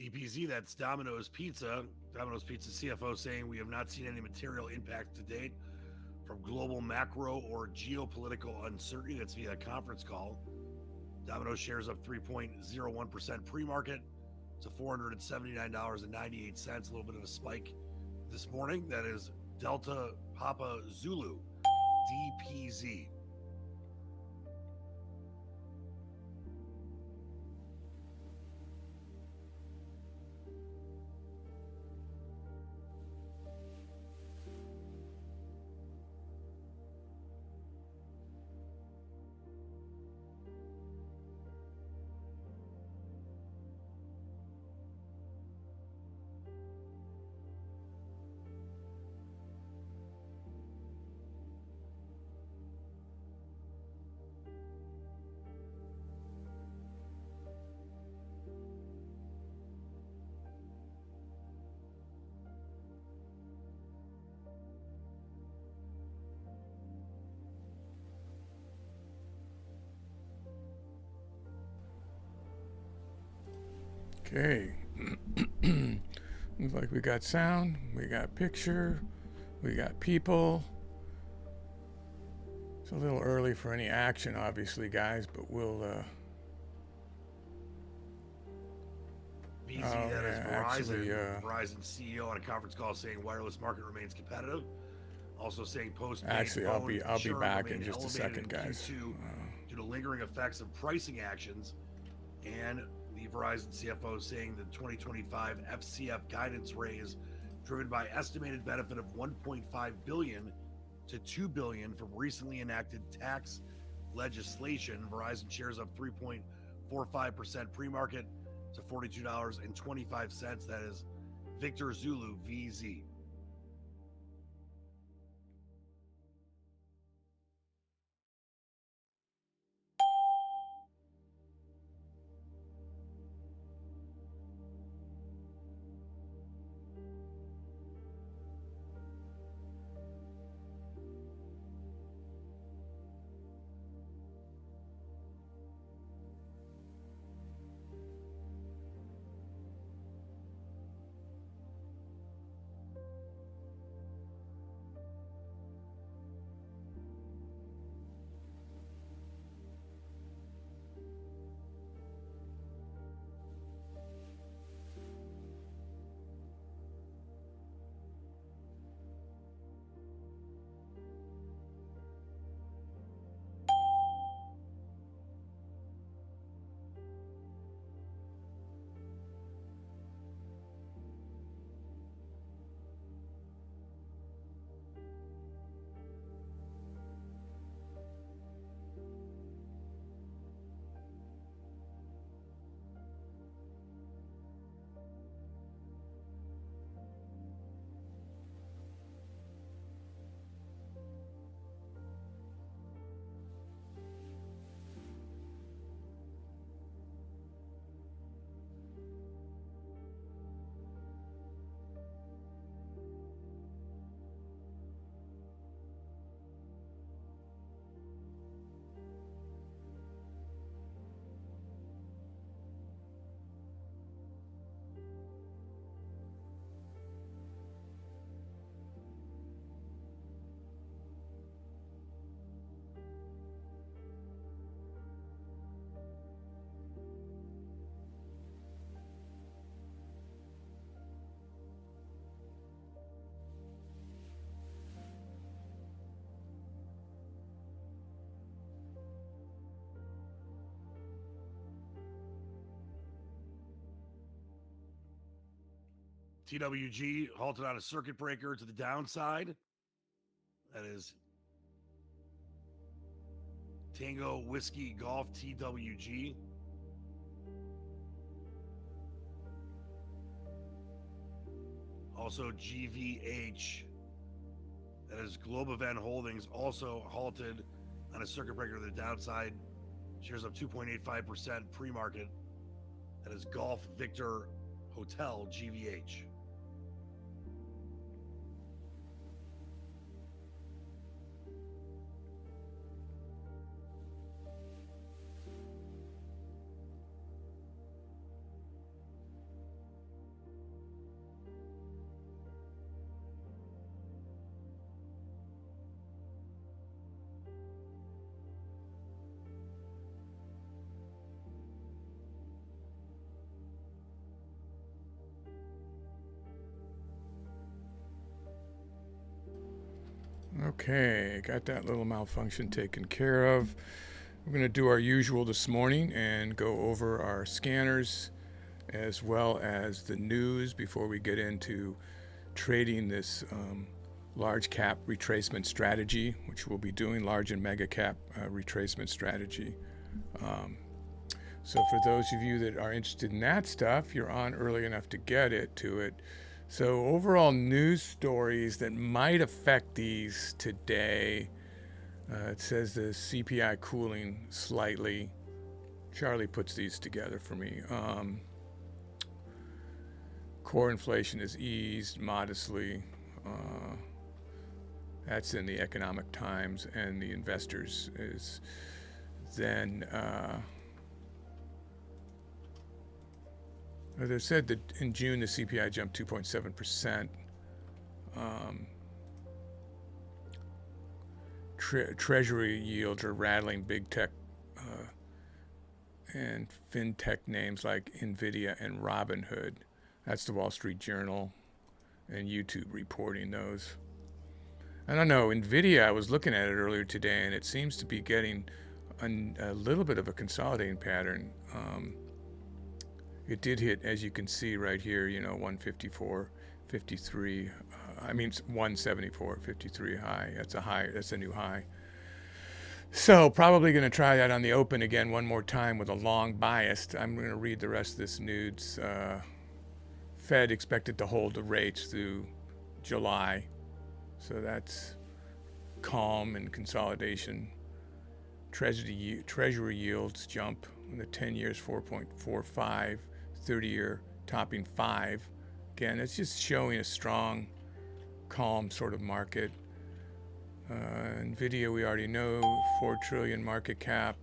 DPZ, that's Domino's Pizza. Domino's Pizza CFO saying we have not seen any material impact to date from global macro or geopolitical uncertainty. That's via a conference call. Domino's shares up 3.01% pre-market to $479.98. A little bit of a spike this morning. That is Delta Papa Zulu, DPZ. Okay. Looks like we got sound, we got picture, we got people. It's a little early for any action, obviously, guys, but we'll VZ, that is Verizon. Verizon CEO on a conference call saying wireless market remains competitive. Also saying postpaid actually, I'll be back in just a second, guys. Due to lingering effects of pricing actions, and the Verizon CFO saying the 2025 FCF guidance raise driven by estimated benefit of $1.5 billion to $2 billion from recently enacted tax legislation. Verizon shares up 3.45% pre-market to $42.25. That is Victor Zulu, VZ. TWG halted on a circuit breaker to the downside. That is Tango Whiskey Golf TWG. Also GVH. That is Globe Event Holdings, also halted on a circuit breaker to the downside. Shares up 2.85% pre-market. That is Golf Victor Hotel GVH. Okay, got that little malfunction taken care of. We're going to do our usual this morning and go over our scanners as well as the news before we get into trading this large cap retracement strategy, which we'll be doing, large and mega cap retracement strategy. So for those of you that are interested in that stuff, you're on early enough to get to it. So overall news stories that might affect these today. It says the CPI cooling slightly. Charlie puts these together for me. Core inflation is eased modestly. That's in the Economic Times, and the Investors is then. They said that in June the CPI jumped 2.7%. Treasury yields are rattling big tech and fintech names like Nvidia and Robinhood. That's the Wall Street Journal and YouTube reporting those. I don't know, Nvidia, I was looking at it earlier today, and it seems to be getting a little bit of a consolidating pattern. It did hit, as you can see right here, 154.53. 174.53 high. That's a high. That's a new high. So probably going to try that on the open again one more time with a long bias. I'm going to read the rest of this news. Fed expected to hold the rates through July. So that's calm and consolidation. Treasury yields jump. The 10 years 4.45, 30-year topping 5. Again, it's just showing a strong, calm sort of market. Nvidia, we already know, $4 trillion market cap.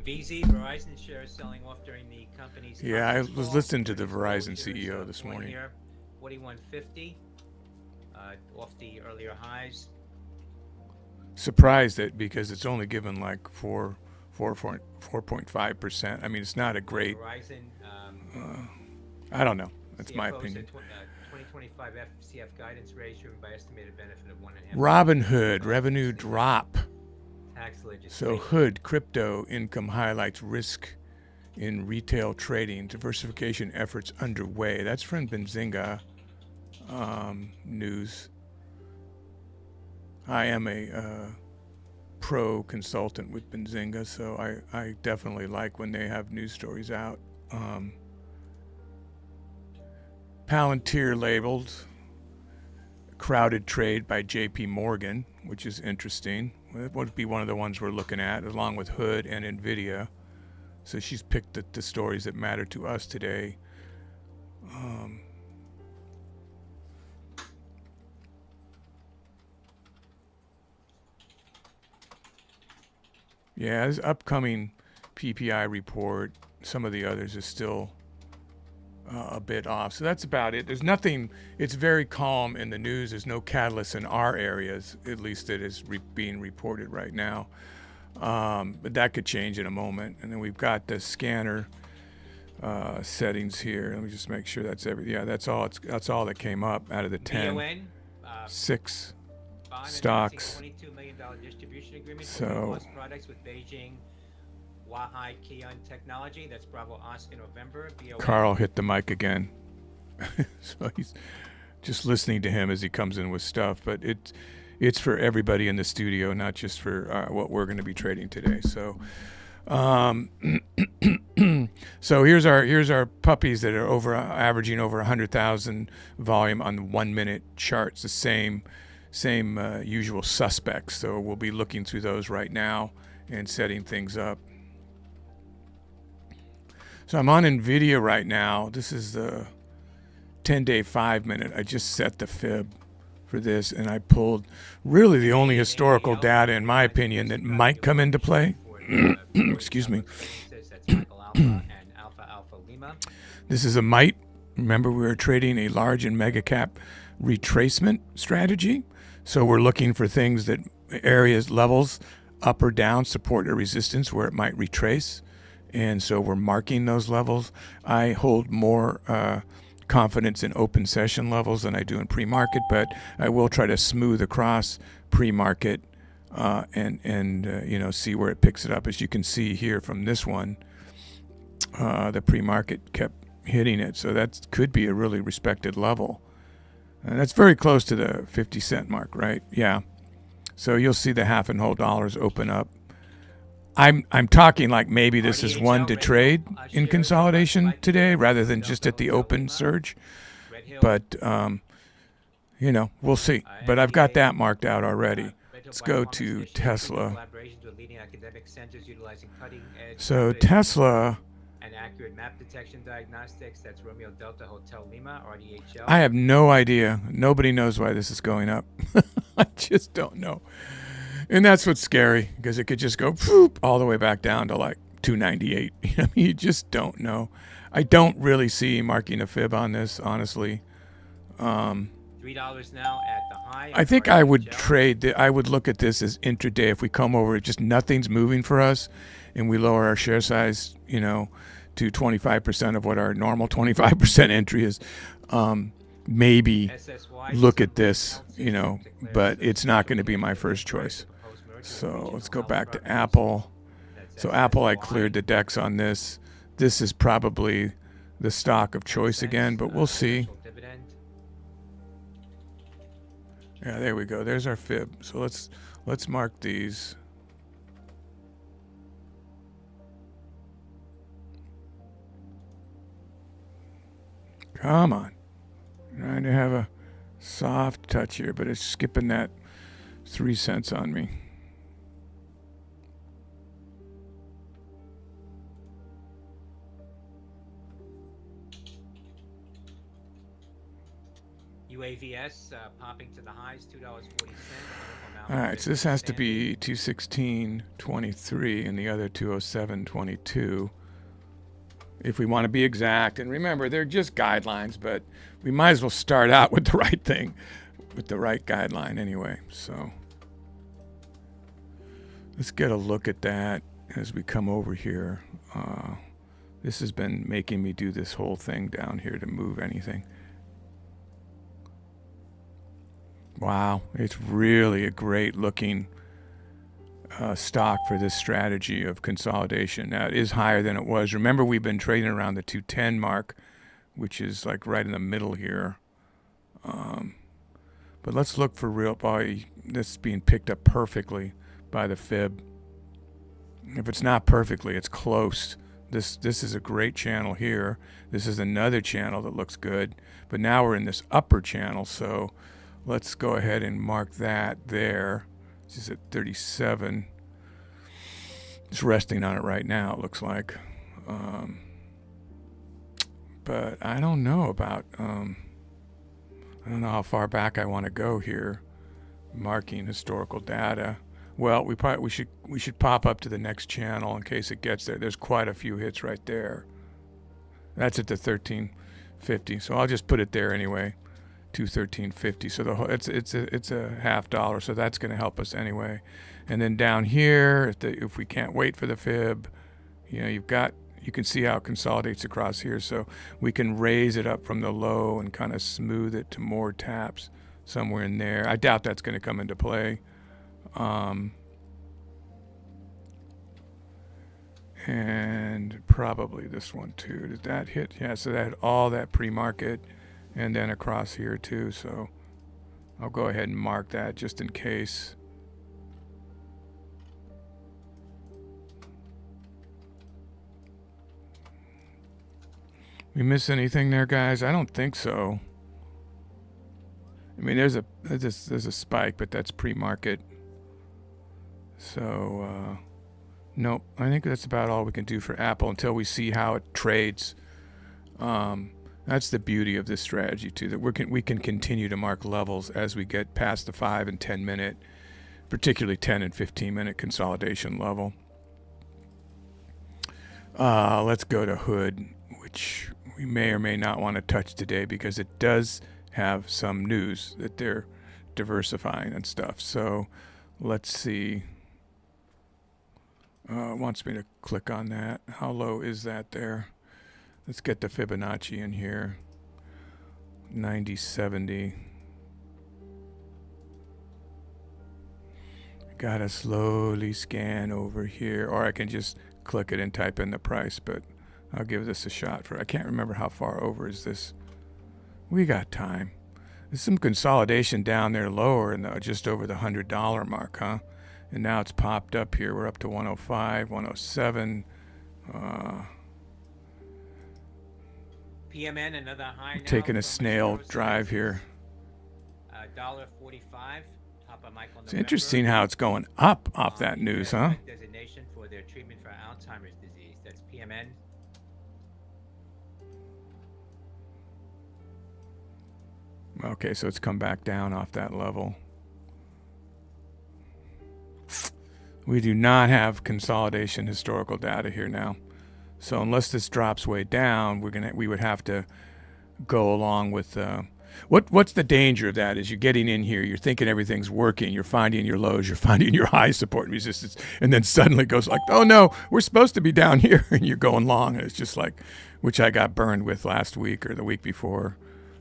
Verizon shares selling off during the company's. Yeah, I was listening to the Verizon CEO this morning. Here, 41.50, off the earlier highs. Surprised that because it's only given like 4.5%. I mean, it's not a great. Verizon. I don't know. That's CFO my opinion. 2025 FCF guidance range driven by estimated benefit of 1.5. Robinhood revenue drop. Tax So legislation. Hood crypto income highlights risk in retail trading. Diversification efforts underway. That's from Benzinga News. I am a pro consultant with Benzinga, so I definitely like when they have news stories out. Palantir labeled crowded trade by JP Morgan, which is interesting. It would be one of the ones we're looking at, along with Hood and Nvidia. So she's picked the stories that matter to us today. Yeah, this upcoming PPI report, some of the others is still a bit off. So that's about it. There's nothing, it's very calm in the news. There's no catalyst in our areas, at least that is being reported right now. But that could change in a moment. And then we've got the scanner settings here. Let me just make sure that's everything. Yeah, that's all that came up out of the 10. BON, 6 bond stocks. $22 million distribution agreement So- for plus products with Beijing Wahai Kion Technology. That's Bravo Oscar November. BON. Carl hit the mic again. So he's just listening to him as he comes in with stuff. But it's for everybody in the studio, not just for what we're going to be trading today. So so here's our puppies that are averaging over 100,000 volume on the 1 minute charts. The same usual suspects. So we'll be looking through those right now and setting things up. So I'm on Nvidia right now. This is the 10-day 5-minute. I just set the fib for this, and I pulled really the only historical data, in my opinion, that might come into play. Excuse me. This is a MITE. Remember, we were trading a large and mega cap retracement strategy. So we're looking for things that areas, levels, up or down, support or resistance where it might retrace. And so we're marking those levels. I hold more confidence in open session levels than I do in pre-market, but I will try to smooth across pre-market and see where it picks it up. As you can see here from this one, the pre-market kept hitting it, so that could be a really respected level. And that's very close to the 50-cent mark, right? Yeah. So you'll see the half and whole dollars open up. I'm talking like maybe this is one to trade in consolidation today rather than just at the open surge. But, we'll see. But I've got that marked out already. Let's go to Tesla. So Tesla, and accurate map detection diagnostics, that's Romeo Delta Hotel Lima, RDHL. I have no idea. Nobody knows why this is going up. I just don't know. And that's what's scary, because it could just go all the way back down to like 298. You just don't know. I don't really see marking a fib on this, honestly. $3 now at the high. I think I would trade. I would look at this as intraday. If we come over, just nothing's moving for us, and we lower our share size, to 25% of what our normal 25% entry is. Maybe look at this, but it's not going to be my first choice. So let's go back to Apple. So Apple, I cleared the decks on this. This is probably the stock of choice again, but we'll see. Yeah, there we go. There's our fib. So let's mark these. Come on. Trying to have a soft touch here, but it's skipping that 3 cents on me. UAVS popping to the highs, $2.40. All right, so this has to be 216.23 and the other 207.22. If we want to be exact, and remember, they're just guidelines, but we might as well start out with the right thing, with the right guideline anyway. So let's get a look at that as we come over here. This has been making me do this whole thing down here to move anything. Wow, it's really a great looking stock for this strategy of consolidation. Now, it is higher than it was. Remember, we've been trading around the 210 mark, which is like right in the middle here. But let's look for real. Boy, this is being picked up perfectly by the fib. If it's not perfectly, it's close. This is a great channel here. This is another channel that looks good. But now we're in this upper channel, so let's go ahead and mark that there. This is at 37. It's resting on it right now, it looks like. But I don't know about, I don't know how far back I want to go here. Marking historical data. Well, we should pop up to the next channel in case it gets there. There's quite a few hits right there. That's at the 1350. So I'll just put it there anyway. 213.50. So it's a half dollar. So that's going to help us anyway. And then down here, if we can't wait for the fib, you can see how it consolidates across here. So we can raise it up from the low and kind of smooth it to more taps somewhere in there. I doubt that's going to come into play. And probably this one too. Did that hit? Yeah, so that had all that pre-market and then across here too. So I'll go ahead and mark that just in case. We miss anything there, guys? I don't think so. I mean, there's a spike, but that's pre-market. So, nope. I think that's about all we can do for Apple until we see how it trades. That's the beauty of this strategy too, that we can continue to mark levels as we get past the 5 and 10 minute, particularly 10 and 15 minute consolidation level. Let's go to Hood, which we may or may not want to touch today because it does have some news that they're diversifying and stuff. So let's see. It wants me to click on that. How low is that there? Let's get the Fibonacci in here. 90.70. Gotta slowly scan over here, or I can just click it and type in the price, but I'll give this a shot. I can't remember how far over is this. We got time. There's some consolidation down there lower, and just over the $100 mark, huh? And now it's popped up here. We're up to 105, 107. PMN another high now. Taking a from snail 0 drive here. $1.45. Top of Michael It's interesting how it's going up off that news, huh? Designation for their treatment for Alzheimer's disease. That's PMN. Okay, so it's come back down off that level. We do not have consolidation historical data here now. So unless this drops way down, we would have to go along with what's the danger of that is you're getting in here, you're thinking everything's working, you're finding your lows, you're finding your high support and resistance, and then suddenly it goes like, oh no, we're supposed to be down here, and you're going long, and it's just like, which I got burned with last week or the week before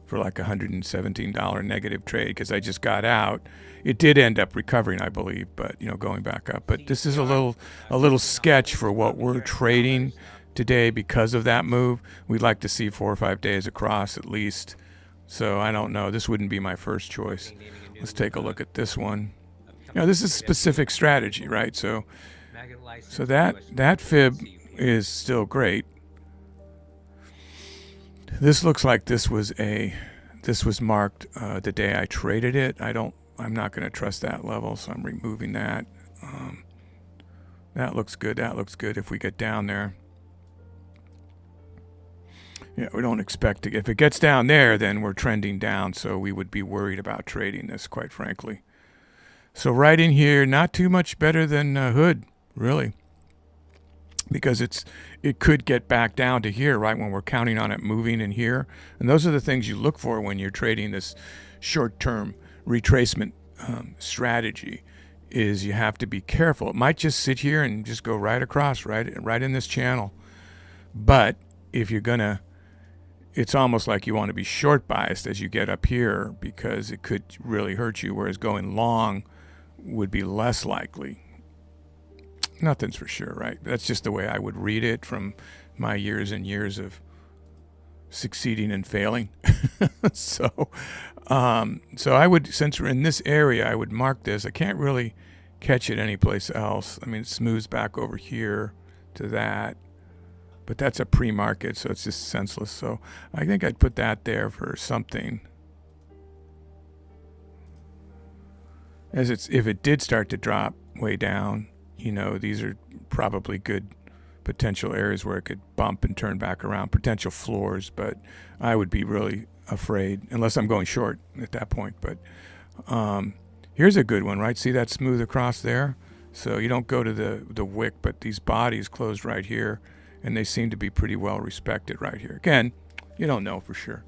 for like $117 negative trade because I just got out. It did end up recovering, I believe, but going back up. But this is a little sketch for what we're trading today because of that move. We'd like to see 4 or 5 days across at least. So I don't know. This wouldn't be my first choice. Let's take a look at this one. This is specific strategy, right? So that fib is still great. This looks like this was marked the day I traded it. I'm not going to trust that level, so I'm removing that. That looks good. That looks good if we get down there. Yeah, we don't expect to. If it gets down there, then we're trending down, so we would be worried about trading this, quite frankly. So right in here, not too much better than Hood, really, because it could get back down to here, right, when we're counting on it moving in here. And those are the things you look for when you're trading this short-term retracement strategy, is you have to be careful. It might just sit here and just go right across, right in this channel. But if you're going to, it's almost like you want to be short biased as you get up here because it could really hurt you, whereas going long would be less likely. Nothing's for sure, right? That's just the way I would read it from my years and years of succeeding and failing. So I would, since we're in this area, I would mark this. I can't really catch it anyplace else. I mean, it smooths back over here to that. But that's a pre-market, so it's just senseless. So I think I'd put that there for something. If it did start to drop way down, these are probably good potential areas where it could bump and turn back around, potential floors. But I would be really afraid, unless I'm going short at that point. But here's a good one, right? See that smooth across there? So you don't go to the wick, but these bodies closed right here. And they seem to be pretty well respected right here. Again, you don't know for sure.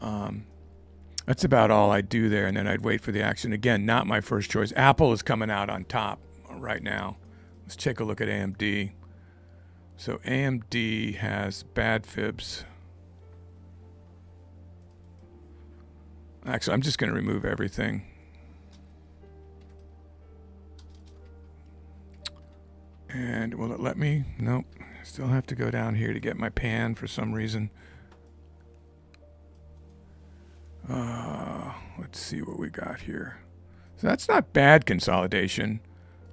That's about all I do there, and then I'd wait for the action. Again, not my first choice. Apple is coming out on top right now. Let's take a look at AMD. So AMD has bad fibs. Actually, I'm just going to remove everything. And will it let me? Nope. Still have to go down here to get my pan for some reason. Let's see what we got here. So that's not bad consolidation.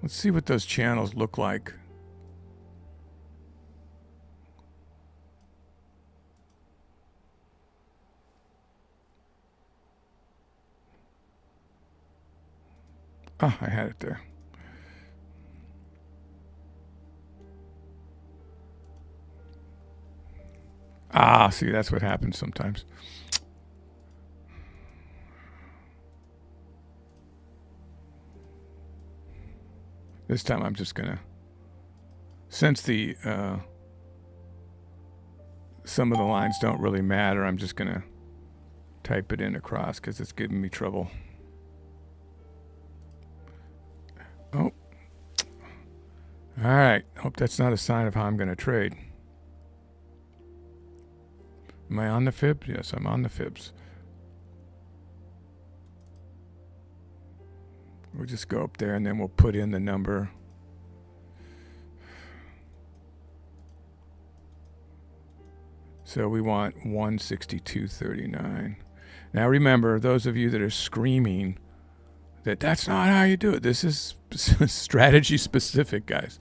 Let's see what those channels look like. Oh, I had it there. See, that's what happens sometimes. This time I'm just going to, since the some of the lines don't really matter, I'm just going to type it in across because it's giving me trouble. Oh. All right. Hope that's not a sign of how I'm going to trade. Am I on the fib? Yes, I'm on the fibs. We'll just go up there and then we'll put in the number. So we want 162.39. Now remember, those of you that are screaming that that's not how you do it, this is strategy specific, guys.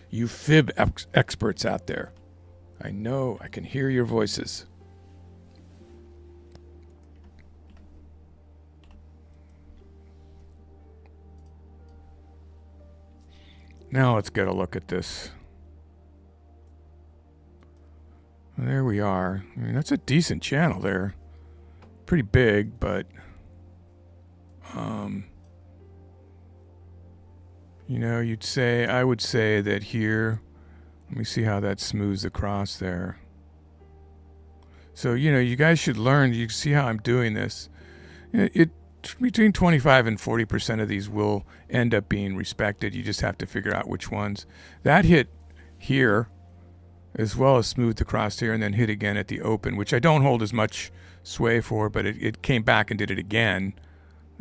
You fib experts out there, I know, I can hear your voices. Now let's get a look at this. There we are. I mean, that's a decent channel there. Pretty big, but you know, I would say that here, let me see how that smooths across there. So, you know, you guys should learn, you see how I'm doing this. Between 25 and 40% of these will end up being respected. You just have to figure out which ones. That hit here, as well as smoothed across here, and then hit again at the open, which I don't hold as much sway for, but it came back and did it again,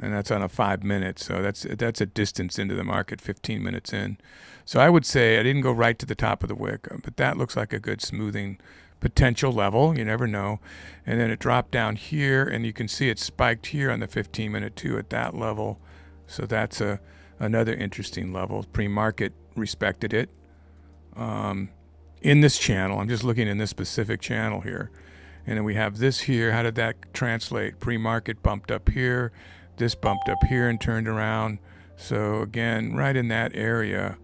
and that's on a 5 minute. So that's a distance into the market, 15 minutes in. So I would say I didn't go right to the top of the wick, but that looks like a good smoothing potential level. You never know. And then it dropped down here, and you can see it spiked here on the 15 minute too at that level. So that's another interesting level. Pre-market respected it. In this channel, I'm just looking in this specific channel here. And then we have this here. How did that translate? Pre-market bumped up here. This bumped up here and turned around. So again, right in that area,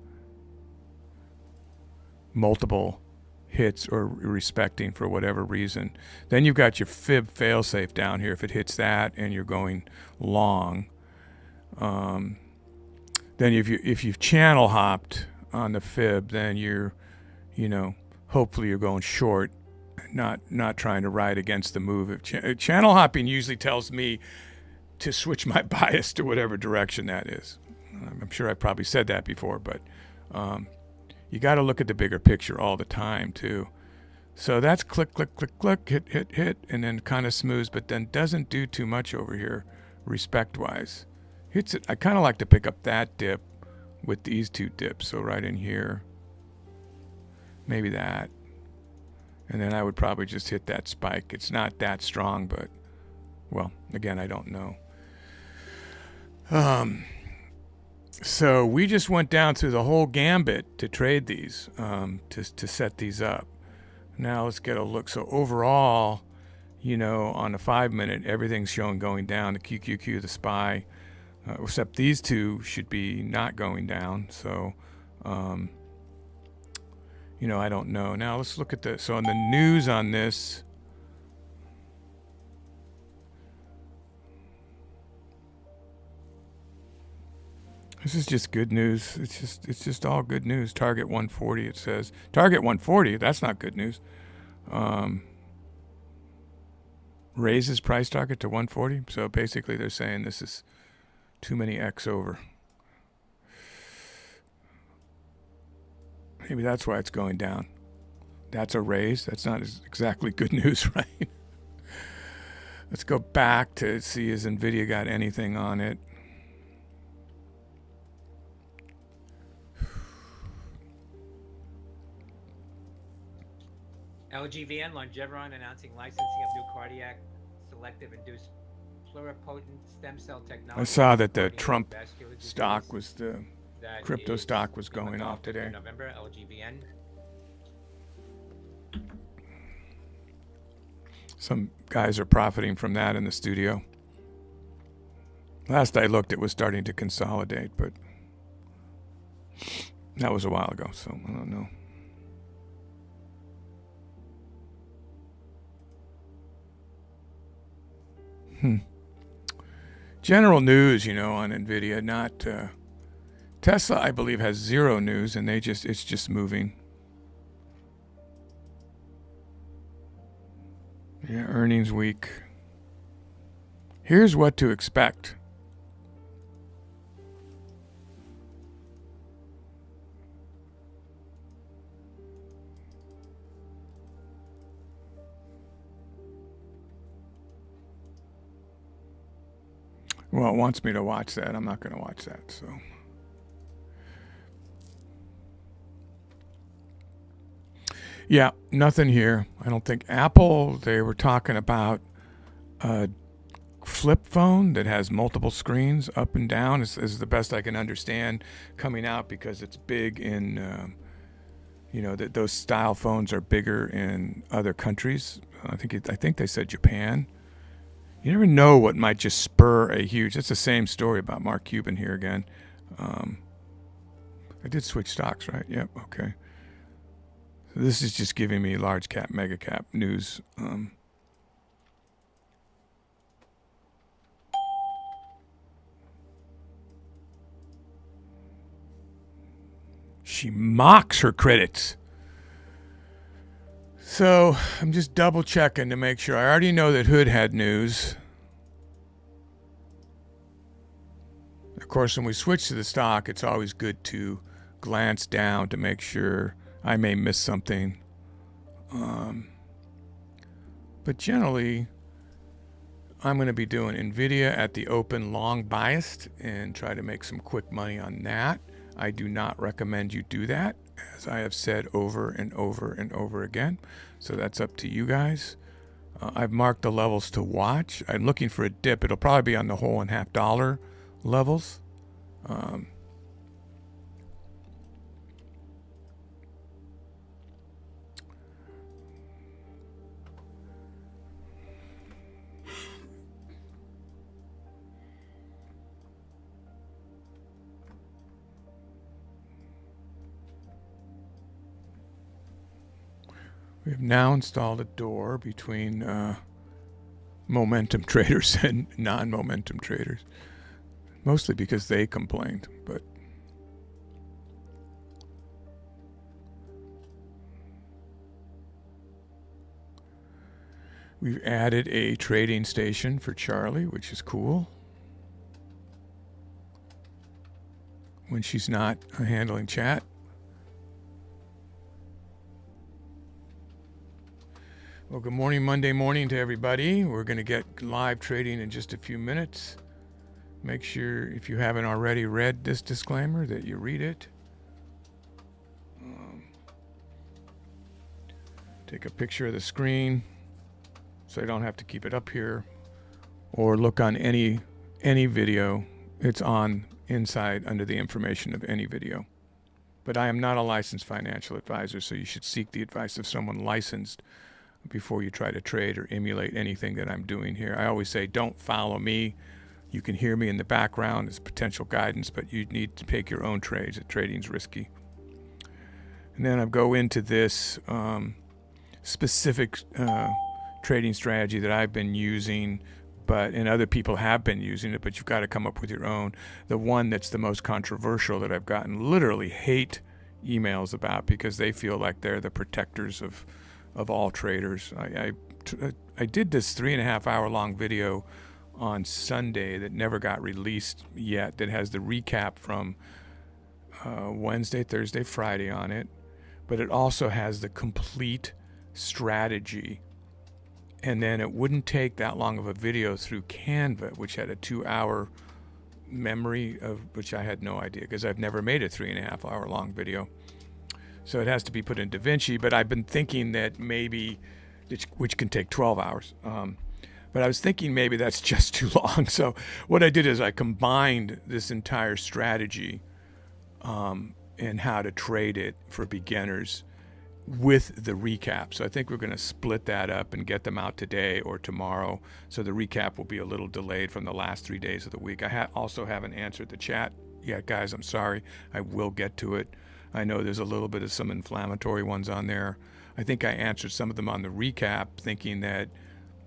multiple hits or respecting for whatever reason. Then you've got your fib failsafe down here. If it hits that and you're going long, then if you've channel hopped on the fib, then you're, you know, hopefully you're going short, not trying to ride against the move. Channel hopping usually tells me to switch my bias to whatever direction that is. I'm sure I probably said that before, but you got to look at the bigger picture all the time too. So that's click, click, click, click, hit, and then kind of smooths, but then doesn't do too much over here respect-wise. Hits it. I kind of like to pick up that dip with these two dips. So right in here, maybe that. And then I would probably just hit that spike. It's not that strong, but, well, again, I don't know. So we just went down through the whole gambit to trade these, to set these up. Now let's get a look. So overall, you know, on the 5 minute, everything's showing going down. The QQQ, the SPY, except these two should be not going down. So, you know, I don't know. Now let's look at so on the news on this. This is just good news. It's just all good news. Target 140, it says. Target 140, that's not good news. Raises price target to 140. So basically they're saying this is too many X over. Maybe that's why it's going down. That's a raise. That's not exactly good news, right? Let's go back to see has Nvidia got anything on it. LGVN, Longeveron announcing licensing of new cardiac selective induced pluripotent stem cell technology. I saw that the Trump stock was crypto stock was going off today. November, LGVN. Some guys are profiting from that in the studio. Last I looked, it was starting to consolidate, but that was a while ago, so I don't know. General news, you know, on Nvidia, not Tesla. I believe has zero news, and it's just moving. Yeah, earnings week. Here's what to expect. Well, it wants me to watch that. I'm not going to watch that. So. Yeah, nothing here. I don't think Apple, they were talking about a flip phone that has multiple screens up and down is the best I can understand coming out, because it's big in, that those style phones are bigger in other countries. I think they said Japan. You never know what might just spur a huge. It's the same story about Mark Cuban here again. I did switch stocks, right? Yep. Okay. So this is just giving me large cap, mega cap news. She mocks her critics. So I'm just double checking to make sure. I already know that Hood had news. Of course, when we switch to the stock, it's always good to glance down to make sure I may miss something. But generally, I'm going to be doing Nvidia at the open long biased and try to make some quick money on that. I do not recommend you do that, as I have said over and over and over again. So that's up to you guys. I've marked the levels to watch. I'm looking for a dip. It'll probably be on the $1.50 levels. We have now installed a door between momentum traders and non-momentum traders, mostly because they complained, but we've added a trading station for Charlie, which is cool. When she's not handling chat. Well, good morning, Monday morning to everybody. We're going to get live trading in just a few minutes. Make sure, if you haven't already read this disclaimer, that you read it. Take a picture of the screen so I don't have to keep it up here, or look on any video. It's on inside under the information of any video. But I am not a licensed financial advisor, so you should seek the advice of someone licensed before you try to trade or emulate anything that I'm doing here. I always say, don't follow me. You can hear me in the background as potential guidance, but you need to take your own trades. Trading's risky. And then I go into this specific trading strategy that I've been using, and other people have been using it, but you've got to come up with your own. The one that's the most controversial that I've gotten literally hate emails about, because they feel like they're the protectors of all traders. I did this 3.5 hour long video on Sunday that never got released yet, that has the recap from Wednesday, Thursday, Friday on it, but it also has the complete strategy. And then it wouldn't take that long of a video through Canva, which had a 2-hour memory, of which I had no idea, because I've never made a 3.5 hour long video. So it has to be put in DaVinci, but I've been thinking that maybe, which can take 12 hours. But I was thinking maybe that's just too long. So what I did is I combined this entire strategy and how to trade it for beginners with the recap. So I think we're going to split that up and get them out today or tomorrow. So the recap will be a little delayed from the last 3 days of the week. I also haven't answered the chat yet, guys. I'm sorry. I will get to it. I know there's a little bit of some inflammatory ones on there. I think I answered some of them on the recap thinking that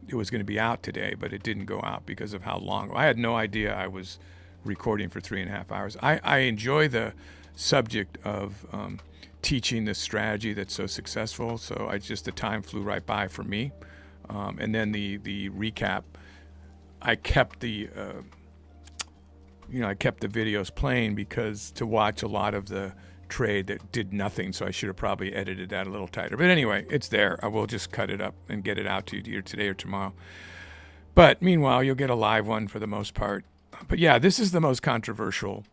it was going to be out today, but it didn't go out because of how long. I had no idea I was recording for 3.5 hours. I enjoy the subject of teaching this strategy that's so successful. So the time flew right by for me. And then the recap, I kept the videos playing, because to watch a lot of the trade that did nothing, so I should have probably edited that a little tighter. But anyway, it's there. I will just cut it up and get it out to you either today or tomorrow. But meanwhile, you'll get a live one for the most part. But yeah, this is the most controversial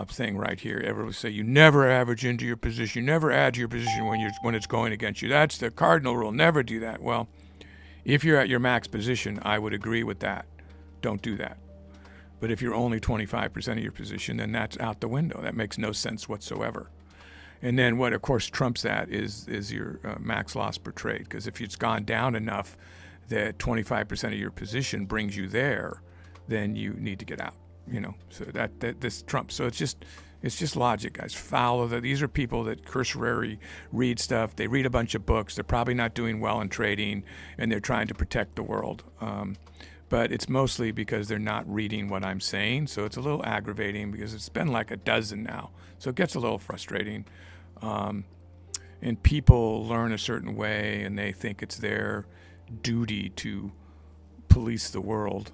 thing right here. Everyone say you never average into your position, you never add to your position when it's going against you. That's the cardinal rule. Never do that. Well, if you're at your max position, I would agree with that. Don't do that. But if you're only 25% of your position, then that's out the window. That makes no sense whatsoever. And then what, of course, trumps that is your max loss per trade. Because if it's gone down enough that 25% of your position brings you there, then you need to get out. So that this trumps. So it's just logic, guys. Follow that. These are people that cursory read stuff. They read a bunch of books. They're probably not doing well in trading, and they're trying to protect the world. But it's mostly because they're not reading what I'm saying. So it's a little aggravating because it's been like a dozen now. So it gets a little frustrating. And people learn a certain way, and they think it's their duty to police the world.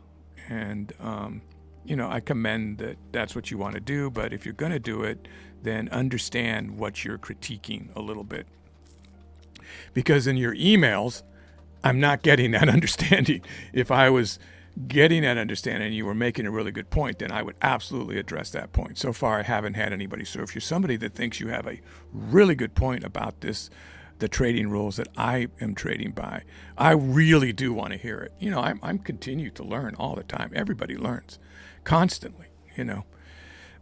And I commend that that's what you want to do, but if you're going to do it, then understand what you're critiquing a little bit. Because in your emails, I'm not getting that understanding. If I was getting that understanding and you were making a really good point, then I would absolutely address that point. So far, I haven't had anybody. So if you're somebody that thinks you have a really good point about this, the trading rules that I am trading by, I really do want to hear it. I'm continue to learn all the time. Everybody learns constantly,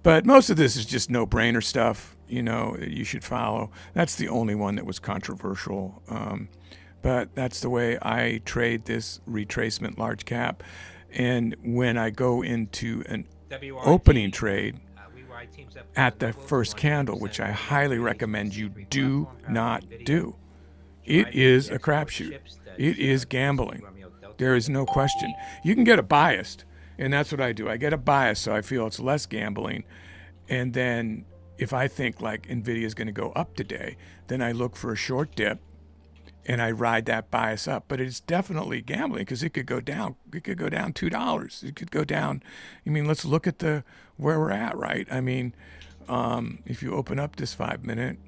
But most of this is just no-brainer stuff, that you should follow. That's the only one that was controversial. But that's the way I trade this retracement large cap. And when I go into an opening trade at the first candle, which I highly recommend you do not do, it is a crapshoot. It is gambling. There is no question. You can get a biased, and that's what I do. I get a bias so I feel it's less gambling. And then if I think like Nvidia is going to go up today, then I look for a short dip and I ride that bias up. But it's definitely gambling because it could go down. It could go down $2. It could go down. Let's look at where we're at, right? If you open up this 5-minute,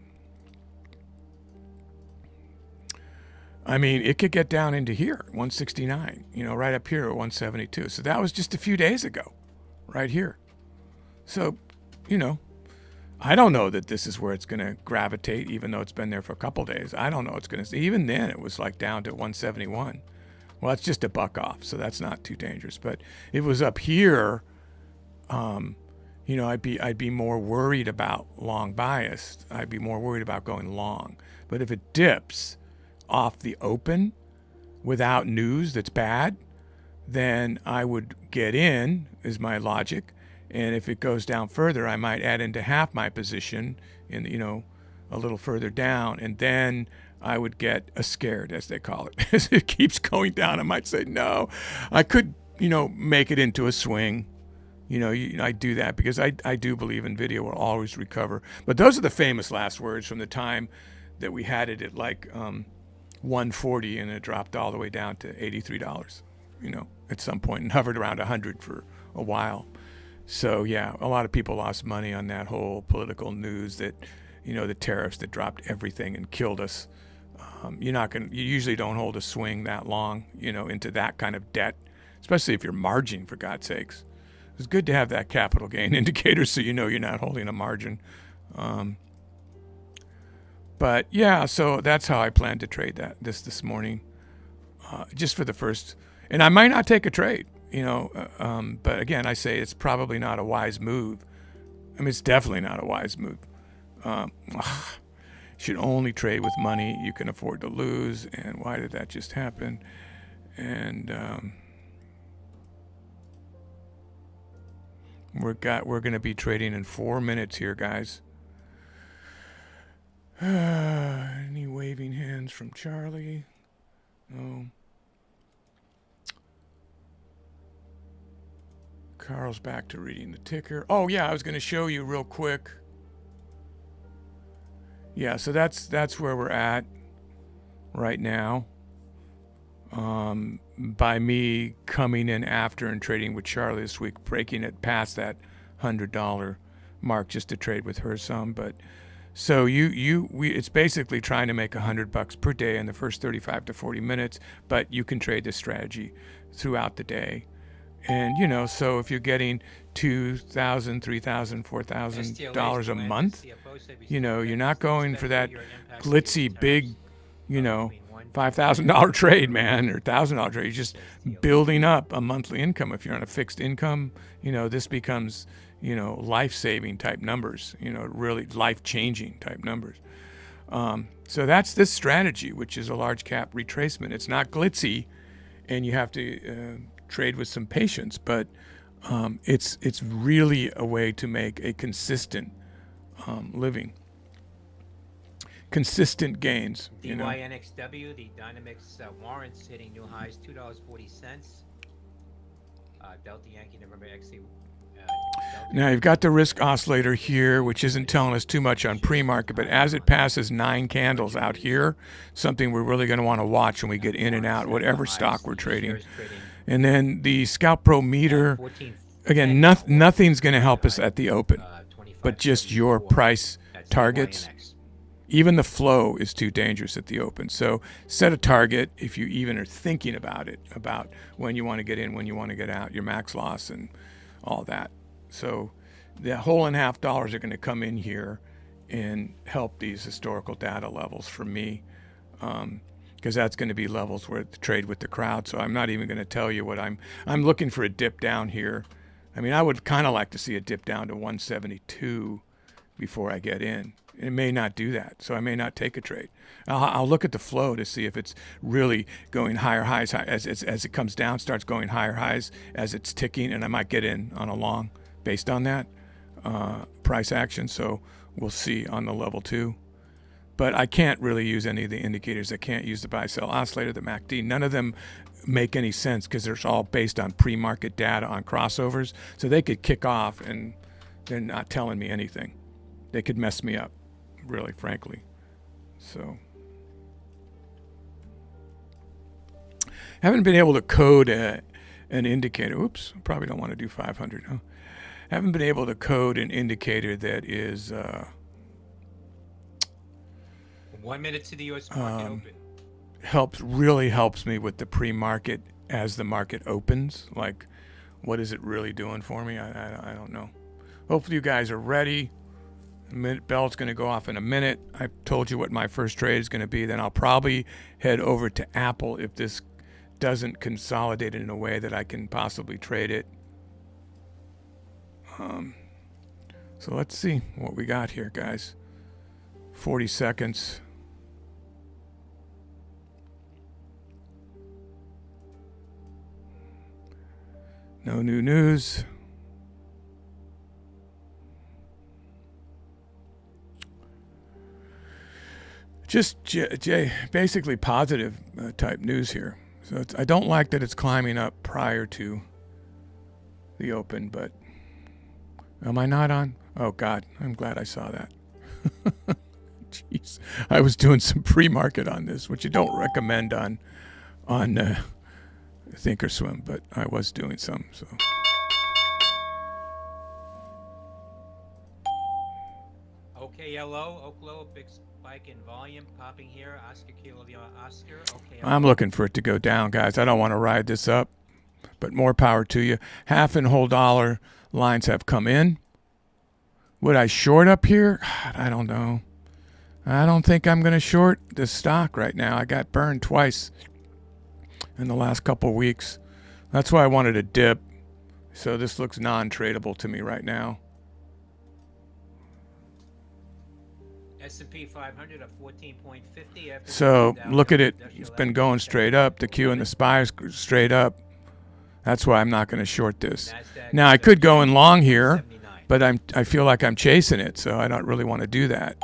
it could get down into here, 169, right up here at 172. So that was just a few days ago, right here. So, I don't know that this is where it's going to gravitate, even though it's been there for a couple days. I don't know it's going to. Even then, it was like down to 171. Well, it's just a buck off, so that's not too dangerous. But if it was up here, I'd be more worried about long bias. I'd be more worried about going long. But if it dips off the open without news that's bad, then I would get in, is my logic. And if it goes down further, I might add into half my position in, a little further down. And then I would get a scared, as they call it. As it keeps going down, I might say, no, I could, make it into a swing. I do that because I do believe Nvidia will always recover. But those are the famous last words from the time that we had it at like 140 and it dropped all the way down to $83, at some point, and hovered around 100 for a while. So yeah, a lot of people lost money on that whole political news that, the tariffs that dropped everything and killed us. You usually don't hold a swing that long, into that kind of debt, especially if you're margining, for God's sakes. It's good to have that capital gain indicator so you're not holding a margin. But yeah, so that's how I plan to trade this morning, just for the first, and I might not take a trade. But again, I say it's probably not a wise move. It's definitely not a wise move. Should only trade with money you can afford to lose. And why did that just happen? And we're going to be trading in 4 minutes here, guys. Any waving hands from Charlie? No. Carl's back to reading the ticker. Oh yeah, I was going to show you real quick. Yeah, so that's where we're at right now. By me coming in after and trading with Charlie this week, breaking it past that $100 mark just to trade with her some. But so it's basically trying to make $100 per day in the first 35 to 40 minutes. But you can trade this strategy throughout the day. And so if you're getting $2,000, $3,000, $4,000 a month, you're not going for that glitzy big, $5,000 trade, man, or $1,000 trade. You're just building up a monthly income. If you're on a fixed income, this becomes, life-saving type numbers, really life-changing type numbers. So that's this strategy, which is a large cap retracement. It's not glitzy, and you have to trade with some patience, but it's really a way to make a consistent living, consistent gains. DYNXW, the Dynamics warrants hitting new highs, $2.40. Delta Yankee November XC. Now you've got the risk oscillator here, which isn't telling us too much on pre-market, but as it passes 9 candles out here, something we're really going to want to watch when we get in and out, whatever stock we're trading. And then the Scalp Pro meter, again, nothing's going to help us at the open, but just your price targets. Even the flow is too dangerous at the open. So set a target if you even are thinking about it, about when you want to get in, when you want to get out, your max loss and all that. So the $1.50 are going to come in here and help these historical data levels for me, because that's going to be levels where to trade with the crowd. So I'm not even going to tell you what I'm looking for a dip down here. I mean, I would kind of like to see a dip down to 172 before I get in. It may not do that, so I may not take a trade. I'll look at the flow to see if it's really going higher highs as it comes down, starts going higher highs as it's ticking, and I might get in on a long based on that price action. So we'll see on the level 2. But I can't really use any of the indicators. I can't use the buy-sell oscillator, the MACD. None of them make any sense because they're all based on pre-market data on crossovers. So they could kick off and they're not telling me anything. They could mess me up, really, frankly. So haven't been able to code an indicator. Oops, probably don't want to do 500. Huh? Haven't been able to code an indicator that is 1 minute to the U.S. market open. Really helps me with the pre-market as the market opens. Like, what is it really doing for me? I don't know. Hopefully you guys are ready. Bell's going to go off in a minute. I've told you what my first trade is going to be. Then I'll probably head over to Apple if this doesn't consolidate in a way that I can possibly trade it. So let's see what we got here, guys. 40 seconds. No new news. Just basically positive type news here. So I don't like that it's climbing up prior to the open, but am I not on? Oh, God, I'm glad I saw that. Jeez, I was doing some pre-market on this, which you don't recommend on Thinkorswim, but I was doing some. So. OKLO, Oklo, big spike in volume, popping here. Oscar Kilo, Oscar. Okay. I'm looking for it to go down, guys. I don't want to ride this up, but more power to you. Half and whole dollar lines have come in. Would I short up here? I don't know. I don't think I'm going to short this stock right now. I got burned twice in the last couple weeks. That's why I wanted a dip. So this looks non-tradable to me right now. S&P 500 up 14.50. So look at it. It's been going straight up. The Q and the SPY is straight up. That's why I'm not going to short this. Now I could go in long here, but I feel like I'm chasing it, so I don't really want to do that.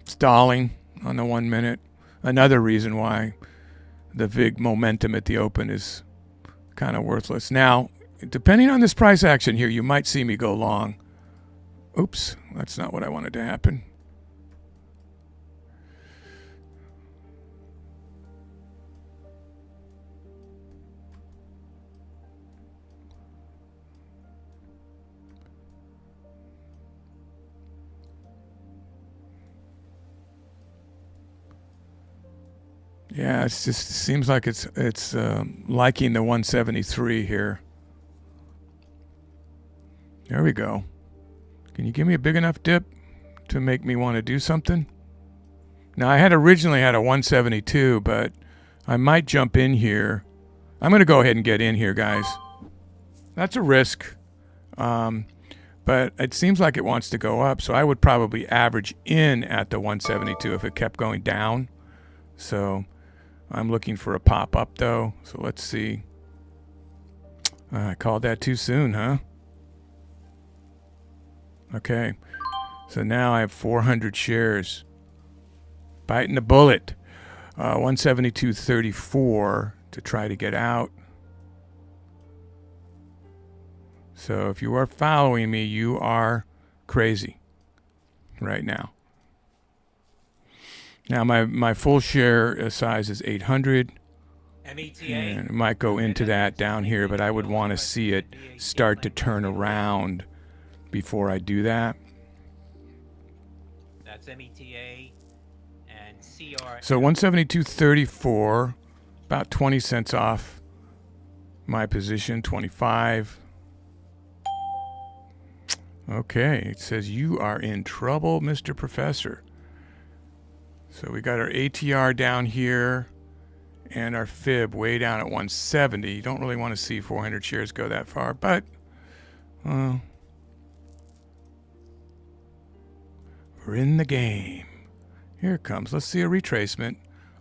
Stalling on the 1 minute. Another reason why the VIG momentum at the open is kind of worthless. Now, depending on this price action here, you might see me go long. Oops, that's not what I wanted to happen. Yeah, it seems like it's liking the 173 here. There we go. Can you give me a big enough dip to make me want to do something? Now, I had originally had a 172, but I might jump in here. I'm going to go ahead and get in here, guys. That's a risk. But it seems like it wants to go up, so I would probably average in at the 172 if it kept going down. So I'm looking for a pop-up, though. So let's see. I called that too soon, huh? Okay. So now I have 400 shares. Biting the bullet. 172.34 to try to get out. So if you are following me, you are crazy right now. Now my full share size is 800. META. And it might go into that down here, but I would want to see it start to turn around before I do that. That's META and CR. So 172.34, about 20 cents off my position, 25. Okay, it says you are in trouble, Mr. Professor. So we got our ATR down here and our fib way down at 170. You don't really want to see 400 shares go that far, but we're in the game. Here it comes. Let's see a retracement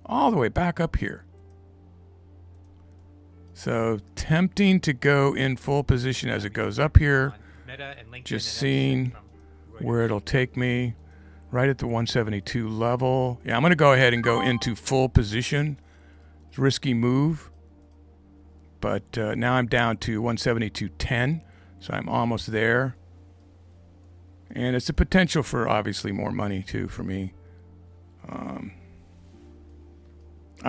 all the way back up here. So tempting to go in full position as it goes up here. Just seeing where it'll take me. Right at the 172 level. Yeah, I'm going to go ahead and go into full position. It's a risky move. But now I'm down to 172.10. So I'm almost there. And it's a potential for obviously more money too for me. I'm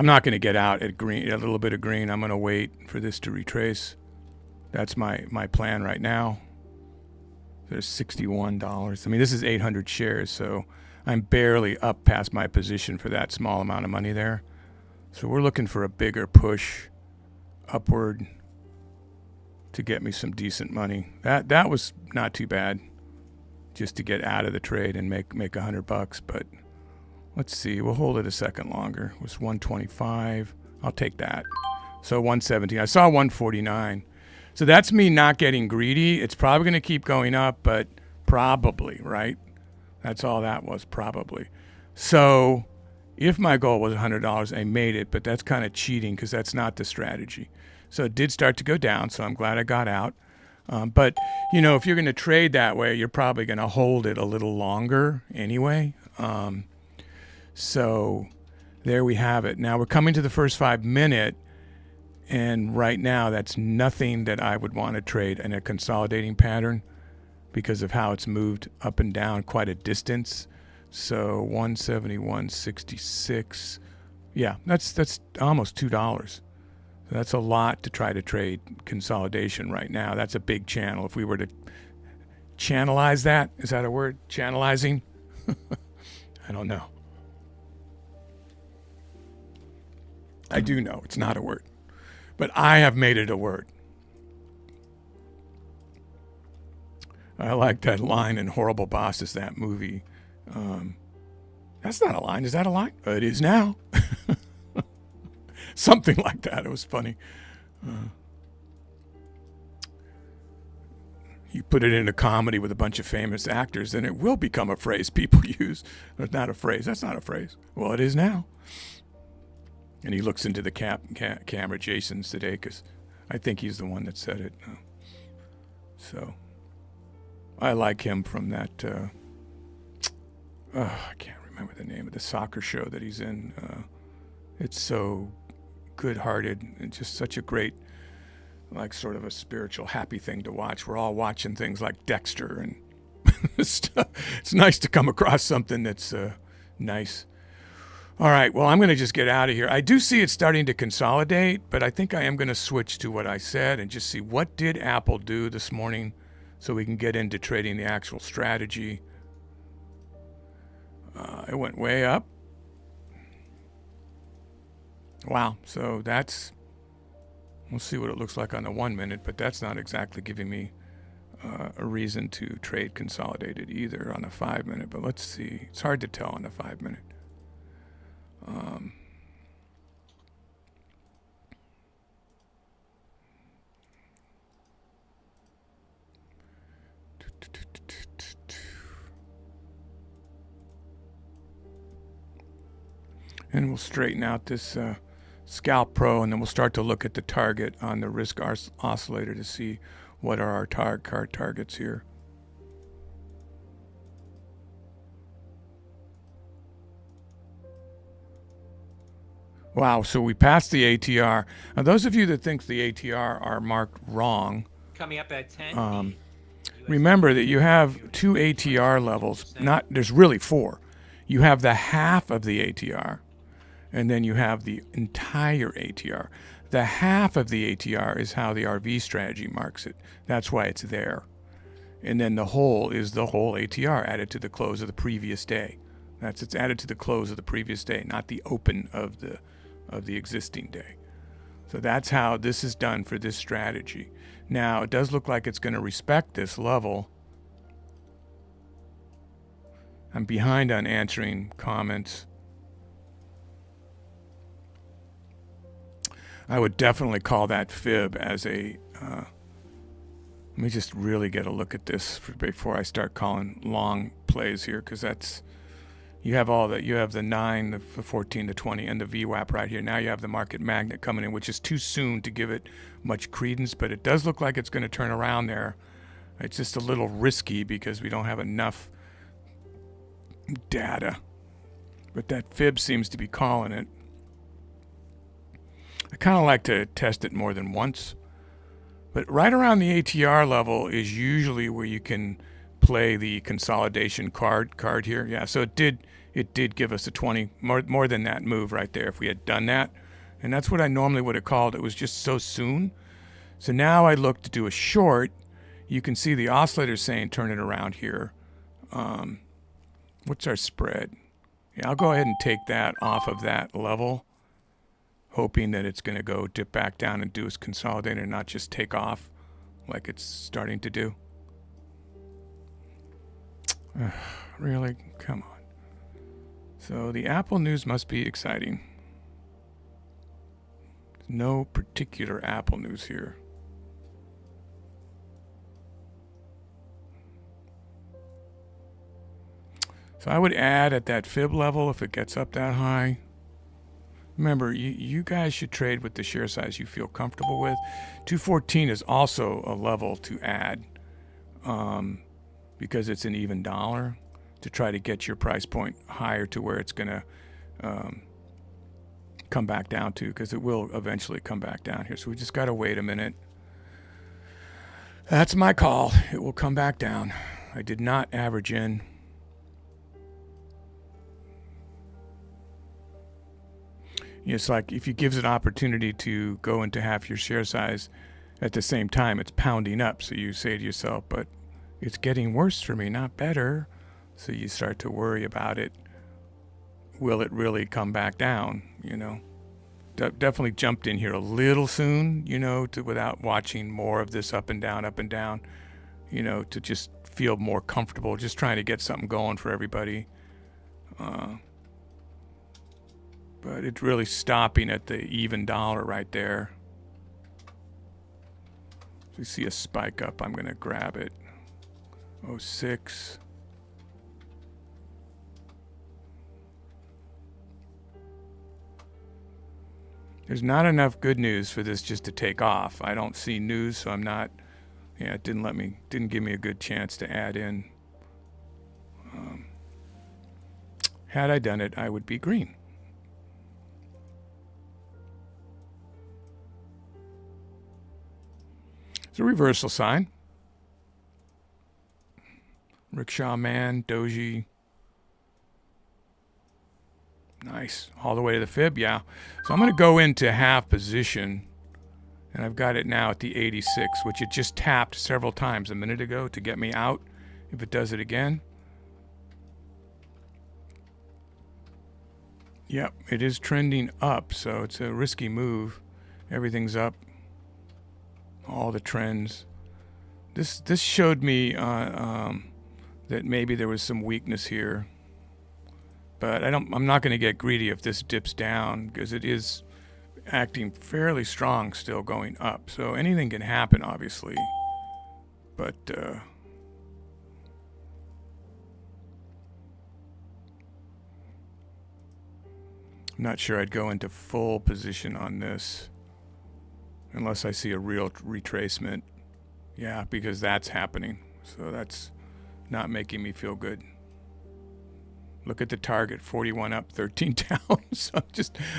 not going to get out at green, a little bit of green. I'm going to wait for this to retrace. That's my plan right now. There's $61. I mean, this is 800 shares, so I'm barely up past my position for that small amount of money there. So we're looking for a bigger push upward to get me some decent money. That was not too bad, just to get out of the trade and make $100. But let's see, we'll hold it a second longer. It was 125. I'll take that. So 117. I saw 149. So that's me not getting greedy. It's probably going to keep going up, but probably, right? That's all that was, probably. So if my goal was $100, I made it, but that's kind of cheating because that's not the strategy. So it did start to go down, so I'm glad I got out. But, you know, if you're going to trade that way, you're probably going to hold it a little longer anyway. So there we have it. Now we're coming to the first 5 minute. And right now, that's nothing that I would want to trade in a consolidating pattern because of how it's moved up and down quite a distance. So 171.66. Yeah, that's almost $2. That's a lot to try to trade consolidation right now. That's a big channel. If we were to channelize that, is that a word? Channelizing? I don't know. I do know it's not a word. But I have made it a word. I like that line in Horrible Bosses, that movie. That's not a line. Is that a line? It is now. Something like that. It was funny. You put it in a comedy with a bunch of famous actors, and it will become a phrase people use. It's not a phrase. That's not a phrase. Well, it is now. And he looks into the camera, Jason Sudeikis. I think he's the one that said it. So I like him from that. I can't remember the name of the soccer show that he's in. It's so good-hearted and just such a great, like, sort of a spiritual, happy thing to watch. We're all watching things like Dexter and stuff. It's nice to come across something that's nice. All right, well, I'm going to just get out of here. I do see it starting to consolidate, but I think I am going to switch to what I said and just see what did Apple do this morning so we can get into trading the actual strategy. It went way up. Wow. So that's, we'll see what it looks like on the 1 minute, but that's not exactly giving me a reason to trade consolidated either on the 5 minute. But let's see. It's hard to tell on the 5 minute. And we'll straighten out this Scalp Pro, and then we'll start to look at the target on the risk oscillator to see what are our card targets here. Wow, so we passed the ATR. Now, those of you that think the ATR are marked wrong, Coming up at 10. remember that you have two ATR levels. There's really four. You have the half of the ATR, and then you have the entire ATR. The half of the ATR is how the RV strategy marks it. That's why it's there. And then the whole is the whole ATR added to the close of the previous day. It's added to the close of the previous day, not the open of the existing day. So that's how this is done for this strategy. Now, it does look like it's going to respect this level. I'm behind on answering comments. I would definitely call that fib as a, let me just really get a look at this before I start calling long plays here, because that's, you have the 9, the 14, the 20, and the VWAP right here. Now you have the market magnet coming in, which is too soon to give it much credence, but it does look like it's going to turn around there. It's just a little risky because we don't have enough data, but that fib seems to be calling it. I kind of like to test it more than once, but right around the ATR level is usually where you can play the consolidation card here. Yeah, so it did give us a 20, more than that move right there if we had done that. And that's what I normally would have called. It was just so soon. So now I look to do a short. You can see the oscillator saying turn it around here. What's our spread? Yeah, I'll go ahead and take that off of that level, hoping that it's going to go dip back down and do its consolidator and not just take off like it's starting to do. Really? Come on. So the Apple news must be exciting. No particular Apple news here. So I would add at that fib level if it gets up that high. Remember, you guys should trade with the share size you feel comfortable with. 214 is also a level to add because it's an even dollar, to try to get your price point higher to where it's going to come back down to, because it will eventually come back down here. So we just got to wait a minute. That's my call. It will come back down. I did not average in. It's like if you gives it an opportunity to go into half your share size at the same time, it's pounding up. So you say to yourself, but it's getting worse for me, not better. So you start to worry about it. Will it really come back down? Definitely jumped in here a little soon, without watching more of this up and down, to just feel more comfortable, just trying to get something going for everybody. But it's really stopping at the even dollar right there. If we see a spike up, I'm going to grab it. 06. There's not enough good news for this just to take off. I don't see news, so I'm not. Yeah, it didn't give me a good chance to add in. Had I done it, I would be green. It's a reversal sign. Rickshaw man, doji. Nice. All the way to the fib, yeah. So I'm going to go into half position, and I've got it now at the 86, which it just tapped several times a minute ago to get me out. If it does it again. Yep, it is trending up, so it's a risky move. Everything's up. All the trends. This showed me that maybe there was some weakness here. But I'm not going to get greedy if this dips down, because it is acting fairly strong still going up. So anything can happen, obviously. But I'm not sure I'd go into full position on this unless I see a real retracement. Yeah, because that's happening. So that's not making me feel good. Look at the target, 41 up, 13 down. So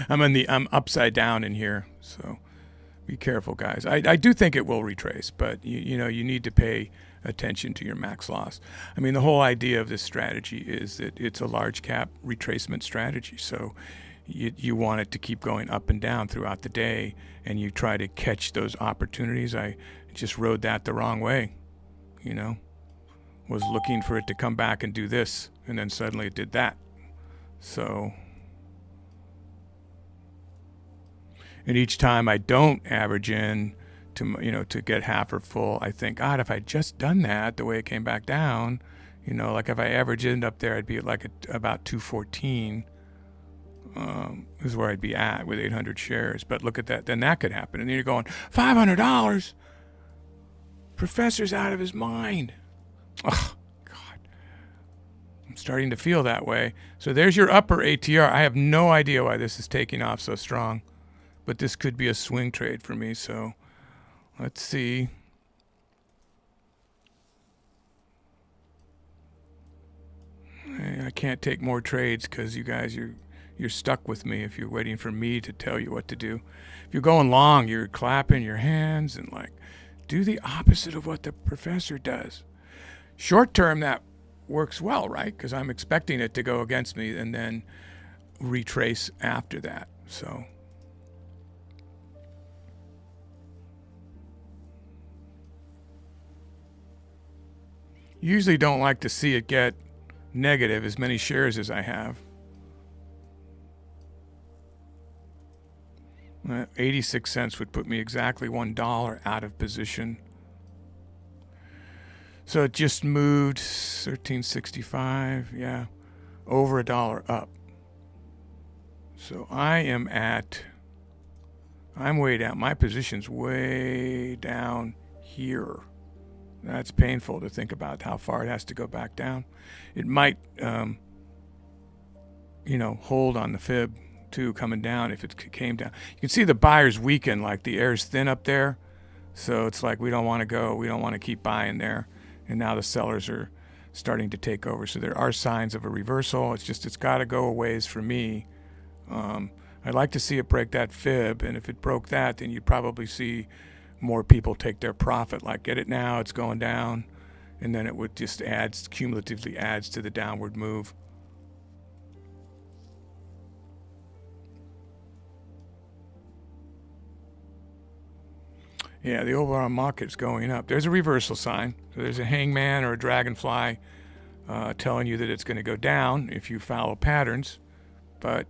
I'm upside down in here. So be careful, guys. I do think it will retrace, but you need to pay attention to your max loss. I mean, the whole idea of this strategy is that it's a large cap retracement strategy. So you want it to keep going up and down throughout the day, and you try to catch those opportunities. I just rode that the wrong way, was looking for it to come back and do this, and then suddenly it did that. So, and each time I don't average in to get half or full, I think, God, if I'd just done that the way it came back down, like if I average in up there, I'd be like about 214. Is where I'd be at with 800 shares. But look at that. Then that could happen. And then you're going, $500? Professor's out of his mind. Oh, God. I'm starting to feel that way. So there's your upper ATR. I have no idea why this is taking off so strong. But this could be a swing trade for me. So let's see. I can't take more trades because you guys, you're stuck with me if you're waiting for me to tell you what to do. If you're going long, you're clapping your hands and do the opposite of what the professor does. Short term, that works well, right? Because I'm expecting it to go against me and then retrace after that. So usually don't like to see it get negative as many shares as I have. 86 cents would put me exactly $1 out of position. So it just moved 1365, yeah, over $1 up. So I'm way down. My position's way down here. That's painful to think about how far it has to go back down. It might, hold on the fib too, coming down if it came down. You can see the buyers weaken, like the air's thin up there. So it's like we don't want to go. We don't want to keep buying there. And now the sellers are starting to take over. So there are signs of a reversal. It's got to go a ways for me. I'd like to see it break that fib. And if it broke that, then you'd probably see more people take their profit. Like, get it now, it's going down. And then it would just cumulatively adds to the downward move. Yeah, the overall market's going up. There's a reversal sign. So there's a hangman or a dragonfly telling you that it's going to go down if you follow patterns, but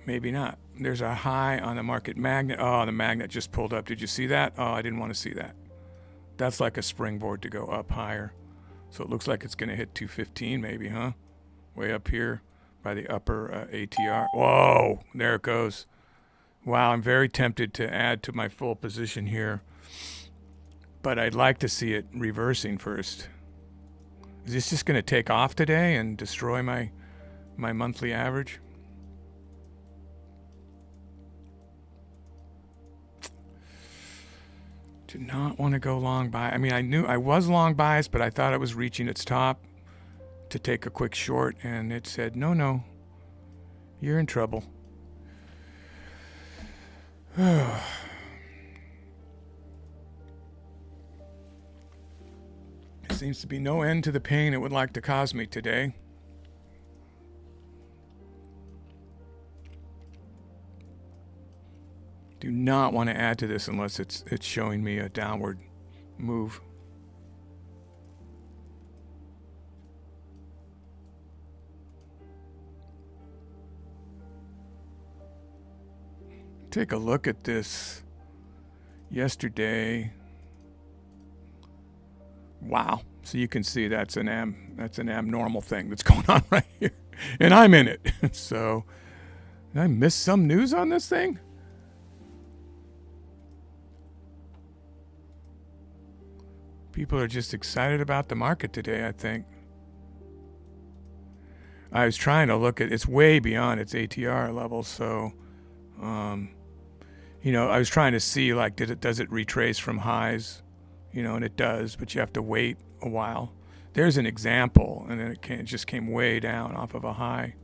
maybe not. There's a high on the market magnet. Oh, the magnet just pulled up. Did you see that? Oh, I didn't want to see that. That's like a springboard to go up higher. So it looks like it's going to hit 215 maybe, huh? Way up here by the upper ATR. Whoa, there it goes. Wow, I'm very tempted to add to my full position here, but I'd like to see it reversing first. Is this just going to take off today and destroy my monthly average? Do not want to go long buy. I mean, I knew I was long biased, but I thought it was reaching its top to take a quick short, and it said, no, you're in trouble. There seems to be no end to the pain it would like to cause me today. Do not want to add to this unless it's showing me a downward move. take a look at this yesterday. Wow. So you can see that's an abnormal thing that's going on right here. And I'm in it. So did I miss some news on this thing? People are just excited about the market today, I think. I was trying to look at, it's way beyond its ATR level, so you know, I was trying to see, like, does it retrace from highs? You know, and it does, but you have to wait a while. There's an example, and then it just came way down off of a high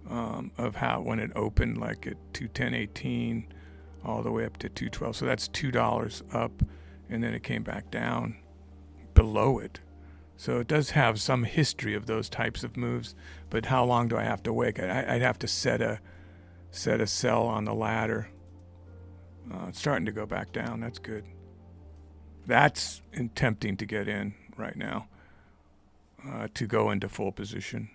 of how when it opened, like at 210.18 all the way up to 212. So that's $2 up, and then it came back down below it. So it does have some history of those types of moves, but how long do I have to wait? I'd have to set a sell on the ladder. It's starting to go back down. That's good. That's tempting to get in right now, to go into full position.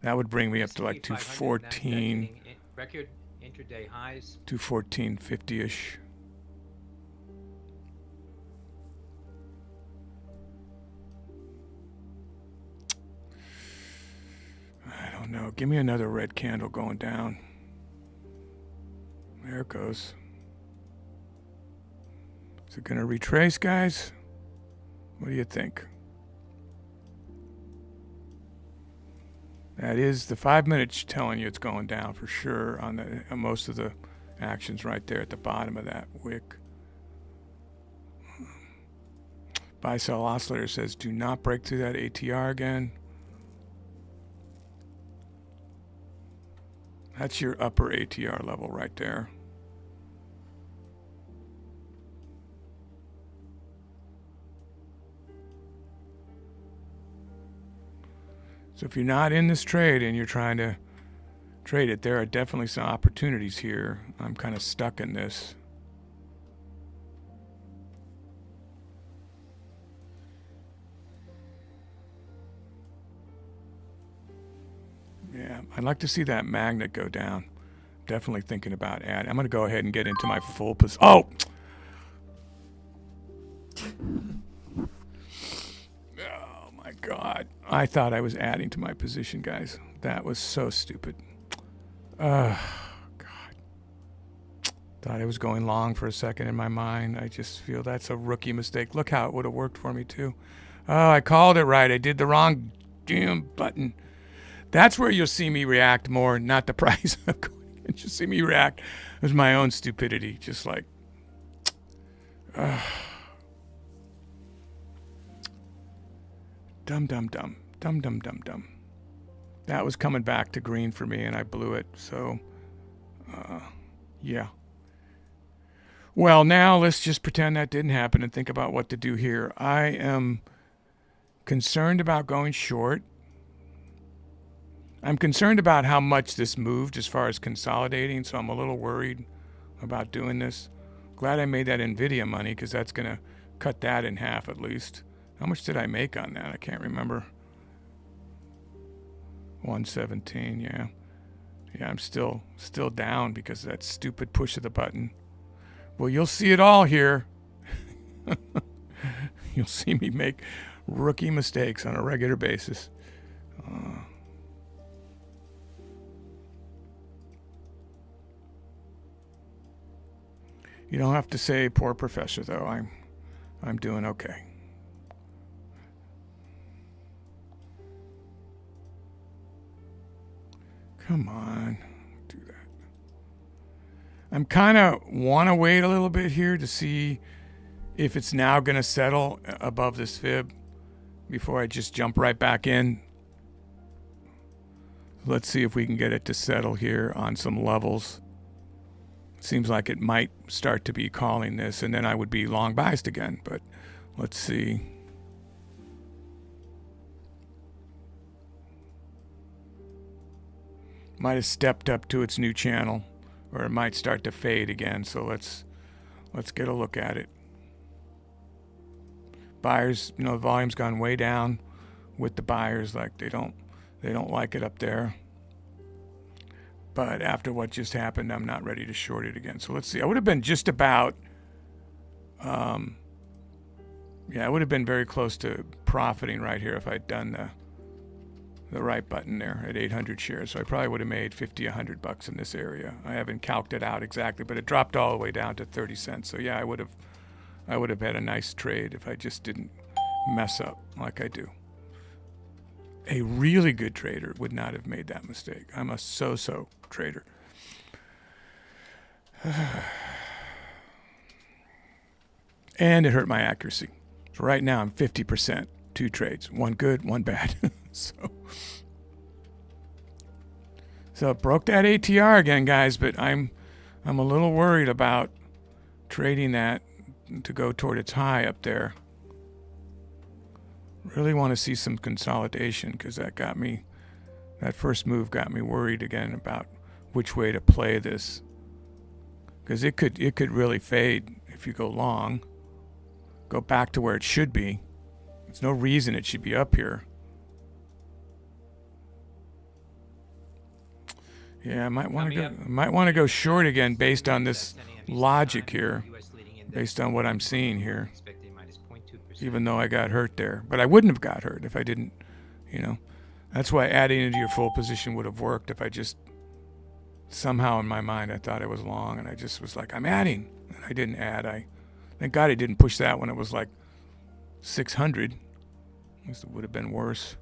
That would bring me up to like 214. Record intraday highs. 214.50-ish. I don't know. Give me another red candle going down. There it goes. Is it going to retrace, guys? What do you think? That is the 5 minutes telling you it's going down for sure on most of the actions right there at the bottom of that wick. Buy Sell Oscillator says do not break through that ATR again. That's your upper ATR level right there. So if you're not in this trade and you're trying to trade it, there are definitely some opportunities here. I'm kind of stuck in this. Yeah, I'd like to see that magnet go down. Definitely thinking about adding. I'm going to go ahead and get into my full position. Oh! Oh my God. I thought I was adding to my position, guys. That was so stupid. God. Thought I was going long for a second in my mind. I just feel that's a rookie mistake. Look how it would have worked for me too. Oh, I called it right. I did the wrong damn button. That's where you'll see me react more, not the price. You'll see me react as my own stupidity. Just like, dumb. That was coming back to green for me, and I blew it. So, yeah. Well, now let's just pretend that didn't happen and think about what to do here. I am concerned about going short. I'm concerned about how much this moved as far as consolidating, so I'm a little worried about doing this. Glad I made that Nvidia money because that's going to cut that in half at least. How much did I make on that? I can't remember. 117, yeah. Yeah, I'm still down because of that stupid push of the button. Well, you'll see it all here. You'll see me make rookie mistakes on a regular basis. You don't have to say poor professor, though. I'm doing okay. Come on, do that. I'm kind of want to wait a little bit here to see if it's now going to settle above this fib before I just jump right back in. Let's see if we can get it to settle here on some levels. Seems like it might start to be calling this, and then I would be long biased again, but let's see. Might have stepped up to its new channel, or it might start to fade again, so let's get a look at it. Buyers, the volume's gone way down with the buyers, like they don't like it up there. But after what just happened, I'm not ready to short it again. So let's see. I would have been just about, yeah, I would have been very close to profiting right here if I'd done the right button there at 800 shares. So I probably would have made 50, 100 bucks in this area. I haven't calced it out exactly, but it dropped all the way down to 30 cents. So yeah, I would have had a nice trade if I just didn't mess up like I do. A really good trader would not have made that mistake. I'm a so-so trader. And it hurt my accuracy. So right now I'm 50%, 2 trades, 1 good, 1 bad. So it broke that ATR again, guys, but I'm a little worried about trading that to go toward its high up there. Really want to see some consolidation because that first move got me worried again about which way to play this. Because it could really fade if you go long. Go back to where it should be. There's no reason it should be up here. Yeah, I might want to go short again based on this logic here, based on what I'm seeing here. Even though I got hurt there. But I wouldn't have got hurt if I didn't, That's why adding into your full position would have worked if I just, somehow in my mind, I thought I was long and I just was like, I'm adding. And I didn't add. Thank God I didn't push that when it was like 600. At least it would have been worse.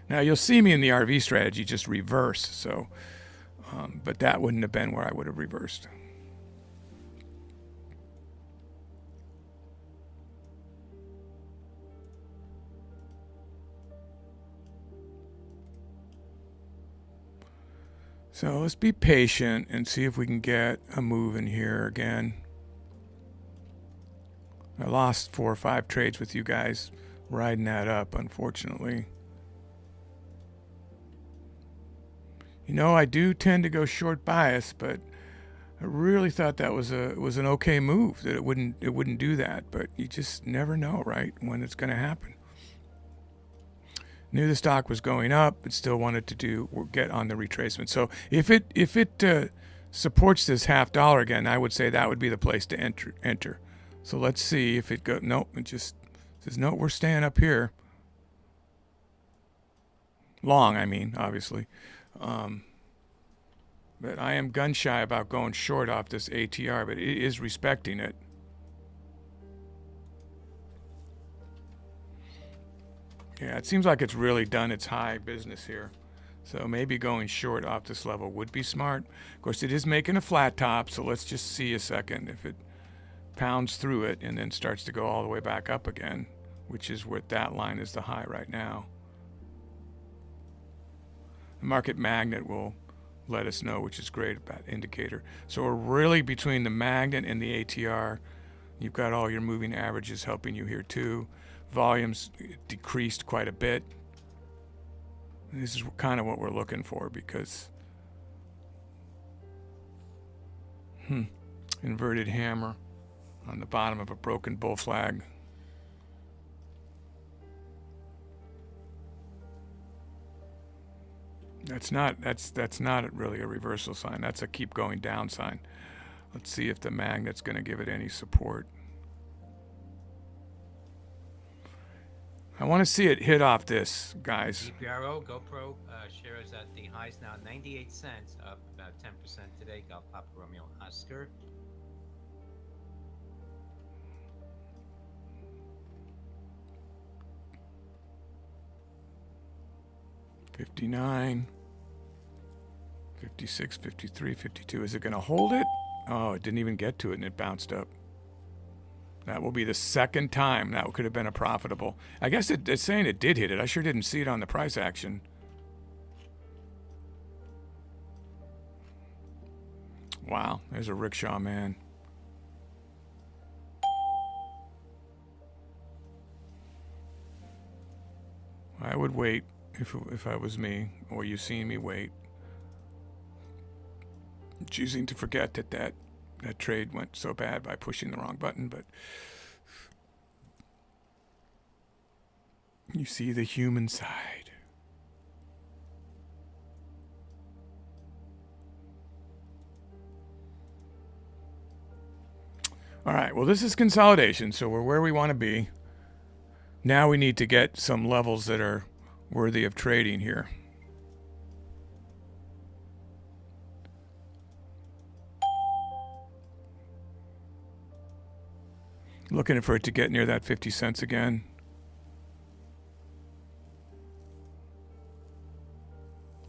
Now you'll see me in the RV strategy just reverse. So, but that wouldn't have been where I would have reversed. So let's be patient and see if we can get a move in here again. I lost 4 or 5 trades with you guys riding that up, unfortunately. I do tend to go short bias, but I really thought that was an okay move, that it wouldn't do that, but you just never know, right, when it's going to happen. Knew the stock was going up, but still wanted to get on the retracement. So if it supports this $0.50 again, I would say that would be the place to enter. So let's see if it goes. Nope, it just says no. We're staying up here. Long, I mean, obviously, but I am gun shy about going short off this ATR. But it is respecting it. Yeah, it seems like it's really done its high business here. So maybe going short off this level would be smart. Of course, it is making a flat top, so let's just see a second if it pounds through it and then starts to go all the way back up again, which is what that line is the high right now. The market magnet will let us know, which is great about indicator. So we're really between the magnet and the ATR. You've got all your moving averages helping you here too. Volumes decreased quite a bit. This is kind of what we're looking for because inverted hammer on the bottom of a broken bull flag. That's not really a reversal sign. That's a keep going down sign. Let's see if the magnet's going to give it any support. I want to see it hit off this, guys. GPRO, GoPro shares at the highs now, 98 cents, up about 10% today. Golf Papa Romeo Oscar. $59, $56, $53, $52. Is it going to hold it? Oh, it didn't even get to it and it bounced up. That will be the second time that could have been a profitable. I guess it's saying it did hit it. I sure didn't see it on the price action. Wow, there's a rickshaw man. I would wait if I was me, or you seen me wait. Choosing to forget that trade went so bad by pushing the wrong button, but you see the human side. All right, well, this is consolidation, so we're where we want to be. Now we need to get some levels that are worthy of trading here. Looking for it to get near that 50 cents again.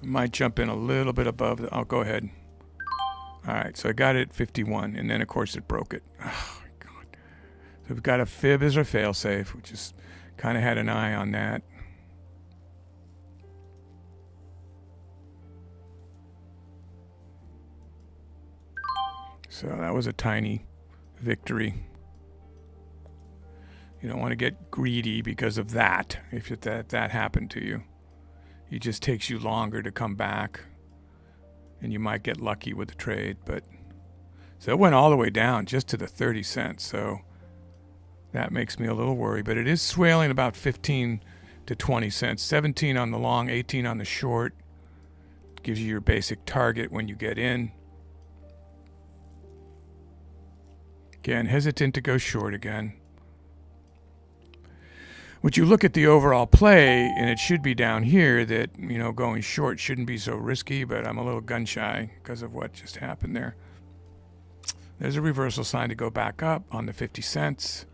Might jump in a little bit above. I'll go ahead. All right, so I got it at 51, and then of course it broke it. Oh my God! So we've got a fib as our failsafe, which is kind of had an eye on that. So that was a tiny victory. You don't want to get greedy because of that. If that happened to you, it just takes you longer to come back. And you might get lucky with the trade, but so it went all the way down just to the 30 cents. So that makes me a little worried, but it is swailing about 15 to 20 cents, 17 on the long, 18 on the short. Gives you your basic target when you get in. Again, hesitant to go short again. But you look at the overall play, and it should be down here that, you know, going short shouldn't be so risky, but I'm a little gun shy because of what just happened there. There's a reversal sign to go back up on the 50 cents.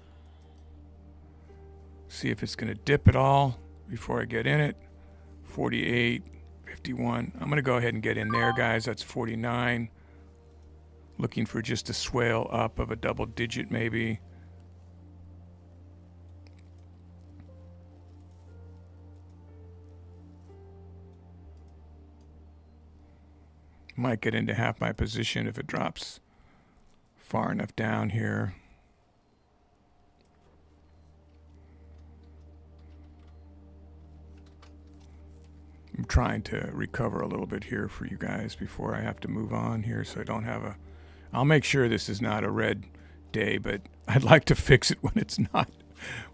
See if it's going to dip at all before I get in it. 48, 51. I'm going to go ahead and get in there, guys. That's 49. Looking for just a swale up of a double digit maybe. Might get into half my position if it drops far enough down here. I'm trying to recover a little bit here for you guys before I have to move on here, so I don't have a... I'll make sure this is not a red day, but I'd like to fix it when it's not,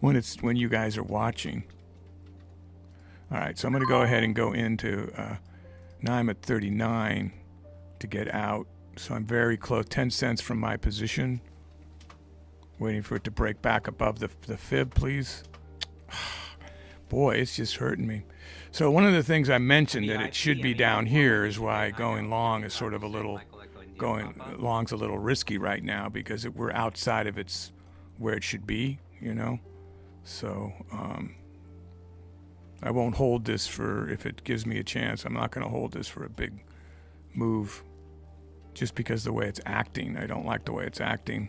when you guys are watching. All right, so I'm going to go ahead and go into... now I'm at 39 to get out, so I'm very close, 10 cents from my position. Waiting for it to break back above the fib, please. Boy, it's just hurting me. So one of the things I mentioned that it should be down here is why going long is sort of a little, going long's a little risky right now because we're outside of its where it should be, you know. So I won't hold this for, if it gives me a chance, I'm not going to hold this for a big move just because the way it's acting. I don't like the way it's acting.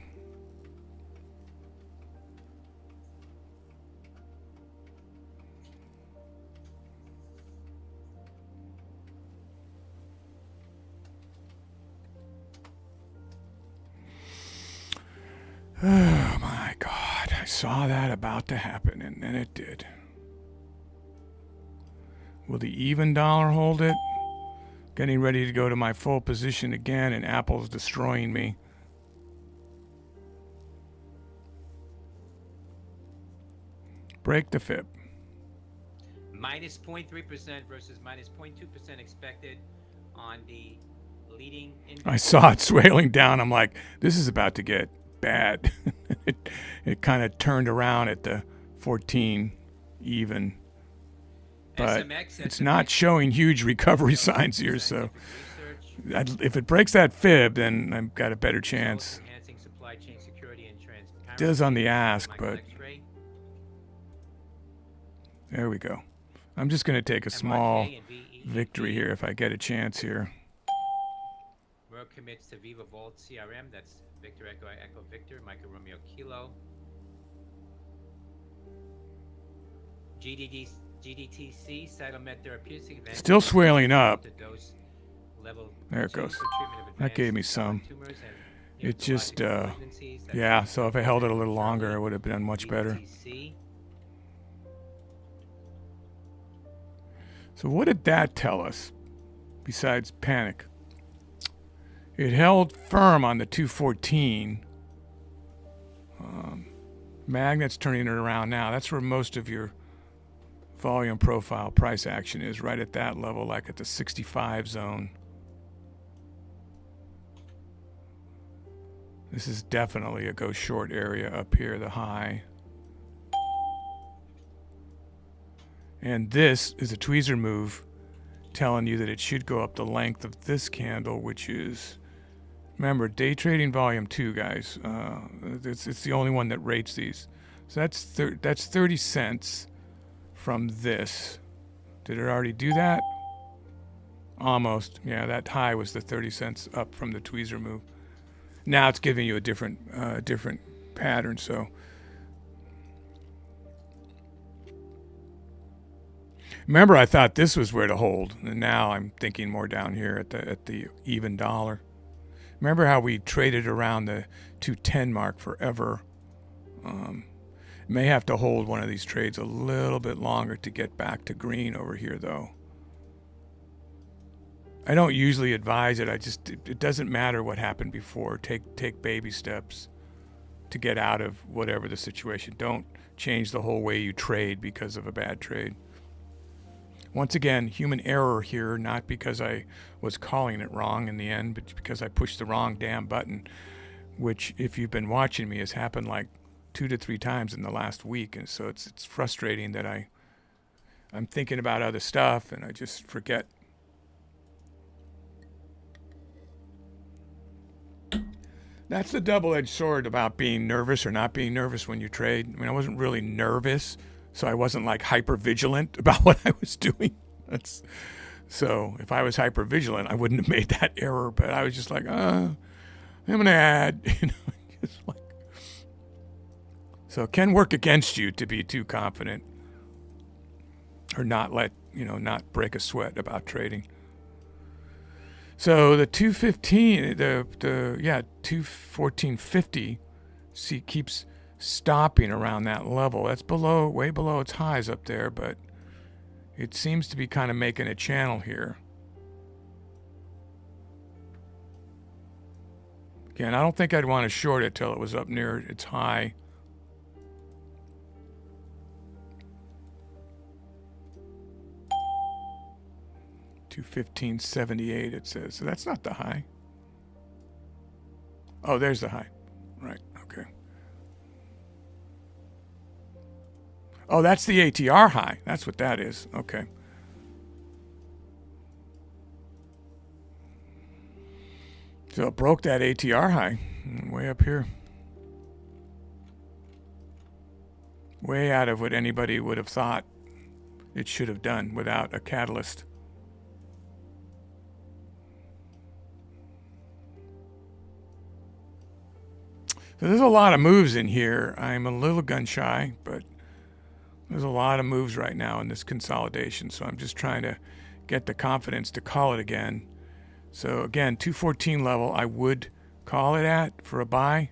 Oh my God, I saw that about to happen, and then it did. Will the even dollar hold it? Getting ready to go to my full position again, and Apple's destroying me. Break the fib. Minus 0.3% versus minus 0.2% expected on the leading indicator. I saw it swailing down. I'm like, this is about to get bad. It kind of turned around at the 14 even. But it's not showing huge recovery signs here, so if it breaks that fib, then I've got a better chance. It does on the ask, but there we go. I'm just going to take a small victory here if I get a chance here. Merck commits to VWAP CRM, that's Victor Echo Echo Victor, Michael Romeo Kilo. GDTC, Cytomet Therapeutics. Still swelling up. There it goes. That gave me some. It just, yeah, so if I held it a little longer, it would have been much better. So what did that tell us, besides panic? It held firm on the 214. Magnet's turning it around now. That's where most of your volume profile price action is, right at that level, like at the 65 zone. This is definitely a go short area up here, the high. And this is a tweezer move telling you that it should go up the length of this candle, which is, remember, day trading volume 2, guys. It's the only one that rates these. So that's 30 cents from this. Did it already do that? Almost. Yeah, that high was the 30 cents up from the tweezer move. Now it's giving you a different pattern. So remember, I thought this was where to hold, and now I'm thinking more down here at the even dollar. Remember how we traded around the 210 mark forever? May have to hold one of these trades a little bit longer to get back to green over here, though. I don't usually advise it. It doesn't matter what happened before. Take baby steps to get out of whatever the situation. Don't change the whole way you trade because of a bad trade. Once again, human error here, not because I was calling it wrong in the end, but because I pushed the wrong damn button, which, if you've been watching me, has happened like 2 to 3 times in the last week. And so it's frustrating that I'm thinking about other stuff and I just forget. That's the double-edged sword about being nervous or not being nervous when you trade. I mean, I wasn't really nervous, so I wasn't like hyper vigilant about what I was doing. So if I was hyper vigilant, I wouldn't have made that error. But I was just like, I'm gonna add, just like. So it can work against you to be too confident, or not not break a sweat about trading. So the 215, the 214.50, see, keeps stopping around that level. That's way below its highs up there, but it seems to be kind of making a channel here. Again, I don't think I'd want to short it till it was up near its high. $215.78 it says. So that's not the high. Oh, there's the high. Right, okay. Oh, that's the ATR high. That's what that is. Okay. So it broke that ATR high way up here. Way out of what anybody would have thought it should have done without a catalyst. So there's a lot of moves in here. I'm a little gun shy, but there's a lot of moves right now in this consolidation. So I'm just trying to get the confidence to call it again. So again, 214 level, I would call it at for a buy.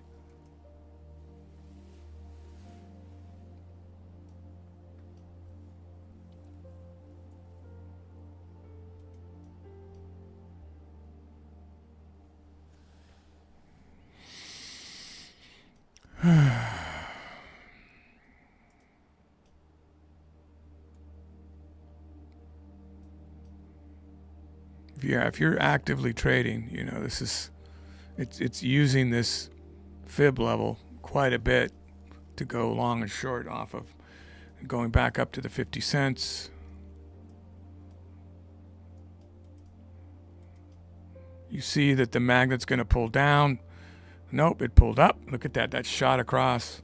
If you're actively trading, it's using this fib level quite a bit to go long and short off of, going back up to the 50 cents. You see that the magnet's going to pull down. Nope, it pulled up. Look at that. That shot across.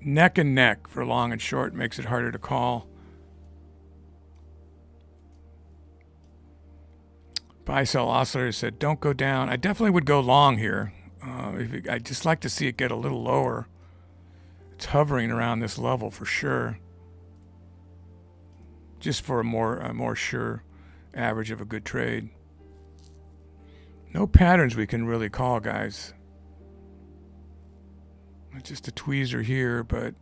Neck and neck for long and short makes it harder to call. Buy Sell Oscillator said, don't go down. I definitely would go long here. I'd just like to see it get a little lower. It's hovering around this level for sure. Just for a more sure average of a good trade. No patterns we can really call, guys. Just a tweezer here, but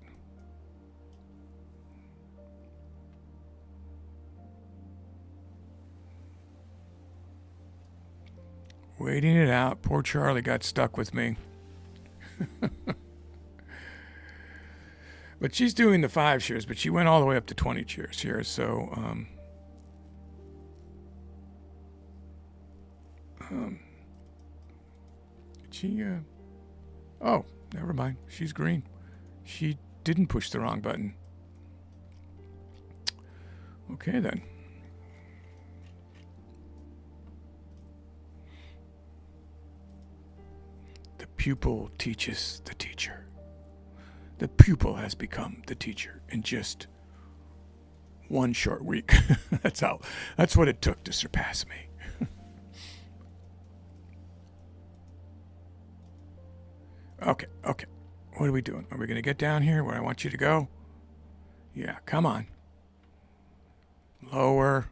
waiting it out. Poor Charlie got stuck with me. But she's doing the 5 shares, but she went all the way up to 20 shares here. So she, oh, never mind. She's green. She didn't push the wrong button. Okay, then. The pupil teaches the teacher. The pupil has become the teacher in just one short week. That's what it took to surpass me. Okay. What are we doing? Are we going to get down here where I want you to go? Yeah, come on. Lower.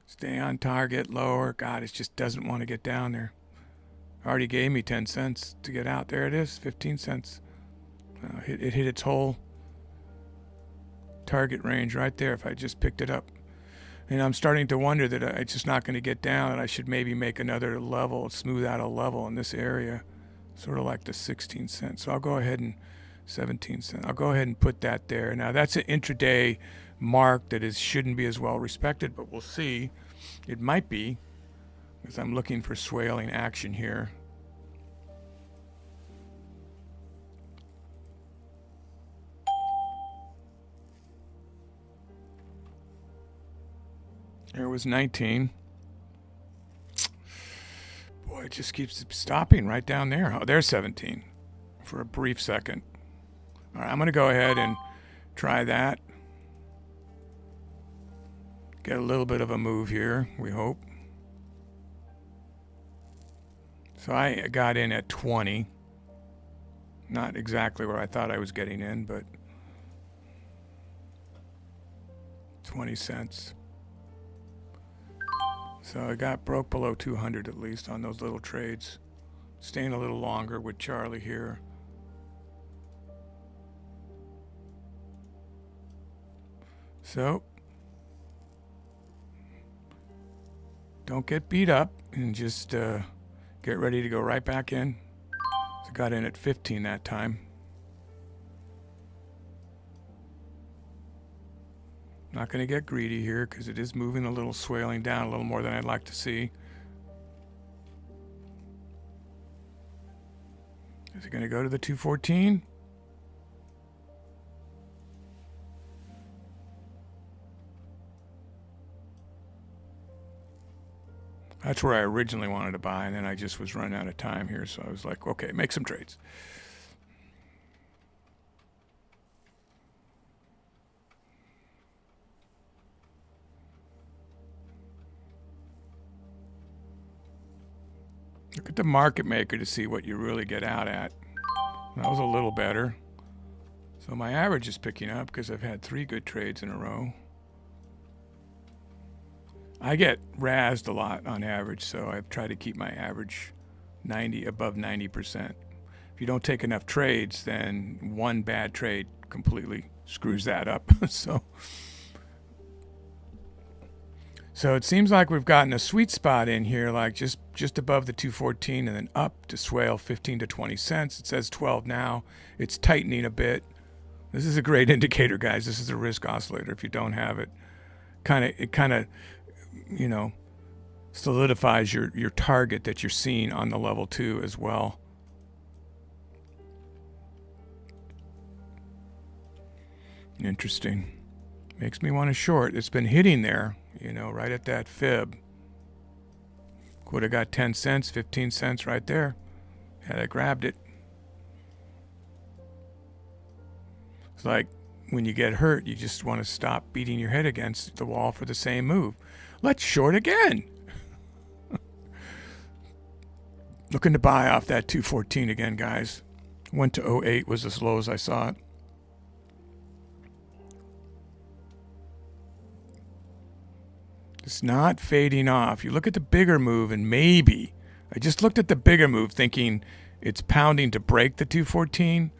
Stay on target. Lower. God, it just doesn't want to get down there. Already gave me 10 cents to get out. There it is, 15 cents. It hit its whole target range right there if I just picked it up. And I'm starting to wonder that it's just not going to get down, and I should maybe make another level, smooth out a level in this area, sort of like the 16 cents. So I'll go ahead and 17 cents. I'll go ahead and put that there. Now that's an intraday mark that shouldn't be as well respected, but we'll see. It might be, because I'm looking for swaling action here. There was 19. Boy, it just keeps stopping right down there. Oh, there's 17 for a brief second. All right, I'm going to go ahead and try that. Get a little bit of a move here, we hope. So I got in at 20. Not exactly where I thought I was getting in, but 20 cents. So I broke below 200 at least on those little trades. Staying a little longer with Charlie here. So don't get beat up and just get ready to go right back in. So I got in at 15 that time. Not going to get greedy here because it is moving a little, swaling down a little more than I'd like to see. Is it going to go to the 214? That's where I originally wanted to buy, and then I just was running out of time here, so I was like, okay, make some trades. Look at the market maker to see what you really get out at. That was a little better. So my average is picking up because I've had 3 good trades in a row. I get razzed a lot on average, so I've tried to keep my average above 90%. If you don't take enough trades, then one bad trade completely screws that up. So it seems like we've gotten a sweet spot in here, like just above the 214 and then up to swale 15 to 20 cents. It says 12 now. It's tightening a bit. This is a great indicator, guys. This is a risk oscillator. If you don't have it, it kind of, you know, solidifies your target that you're seeing on the level 2 as well. Interesting. Makes me want to short. It's been hitting there, you know, right at that fib. Could have got 10 cents, 15 cents right there. Had I grabbed it. It's like when you get hurt, you just want to stop beating your head against the wall for the same move. Let's short again. Looking to buy off that 214 again, guys. Went to 08 was as low as I saw it. It's not fading off. You look at the bigger move and maybe, I just looked at the bigger move thinking it's pounding to break the 214.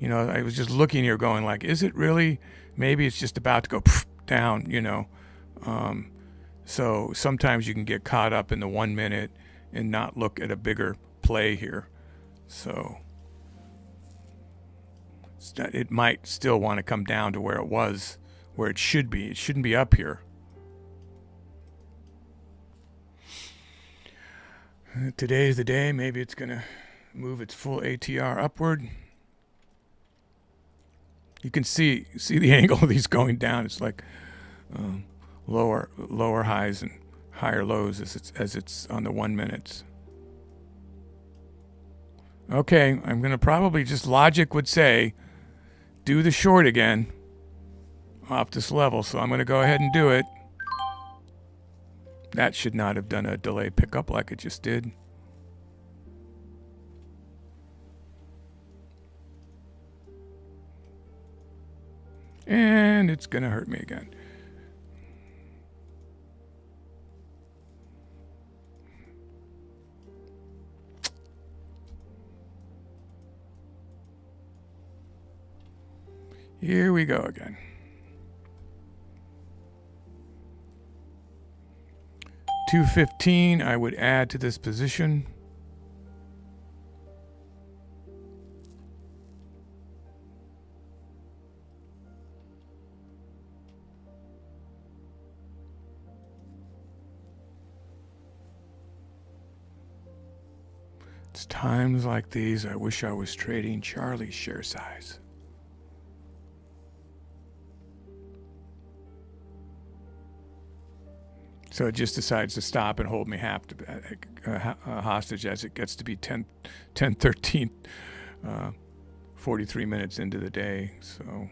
You know, I was just looking here going like, is it really? Maybe it's just about to go down, you know. So sometimes you can get caught up in the 1 minute and not look at a bigger play here. So it might still want to come down to where it was, where it should be. It shouldn't be up here. Today's the day. Maybe it's going to move its full ATR upward. You can see the angle of these going down. It's like lower highs and higher lows as it's on the 1 minutes. Okay, I'm going to probably, just logic would say, do the short again off this level. So I'm going to go ahead and do it. That should not have done a delay pickup like it just did. And it's going to hurt me again. Here we go again. $215 I would add to this position. It's times like these I wish I was trading Charlie's share size. So it just decides to stop and hold me hostage as it gets to be 10:13, 43 minutes into the day. So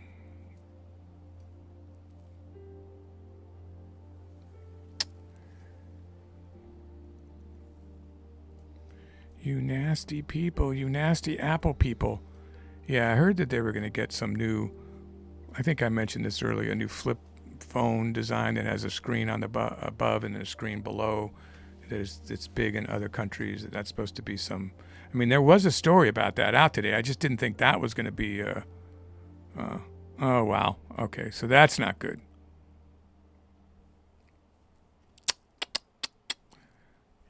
you nasty people, you nasty Apple people. Yeah, I heard that they were going to get some new, I think I mentioned this earlier, a new flip phone design that has a screen on the above and a screen below. It's big in other countries. That's supposed to be some, I mean, there was a story about that out today. I just didn't think that was going to be oh wow, okay, so that's not good.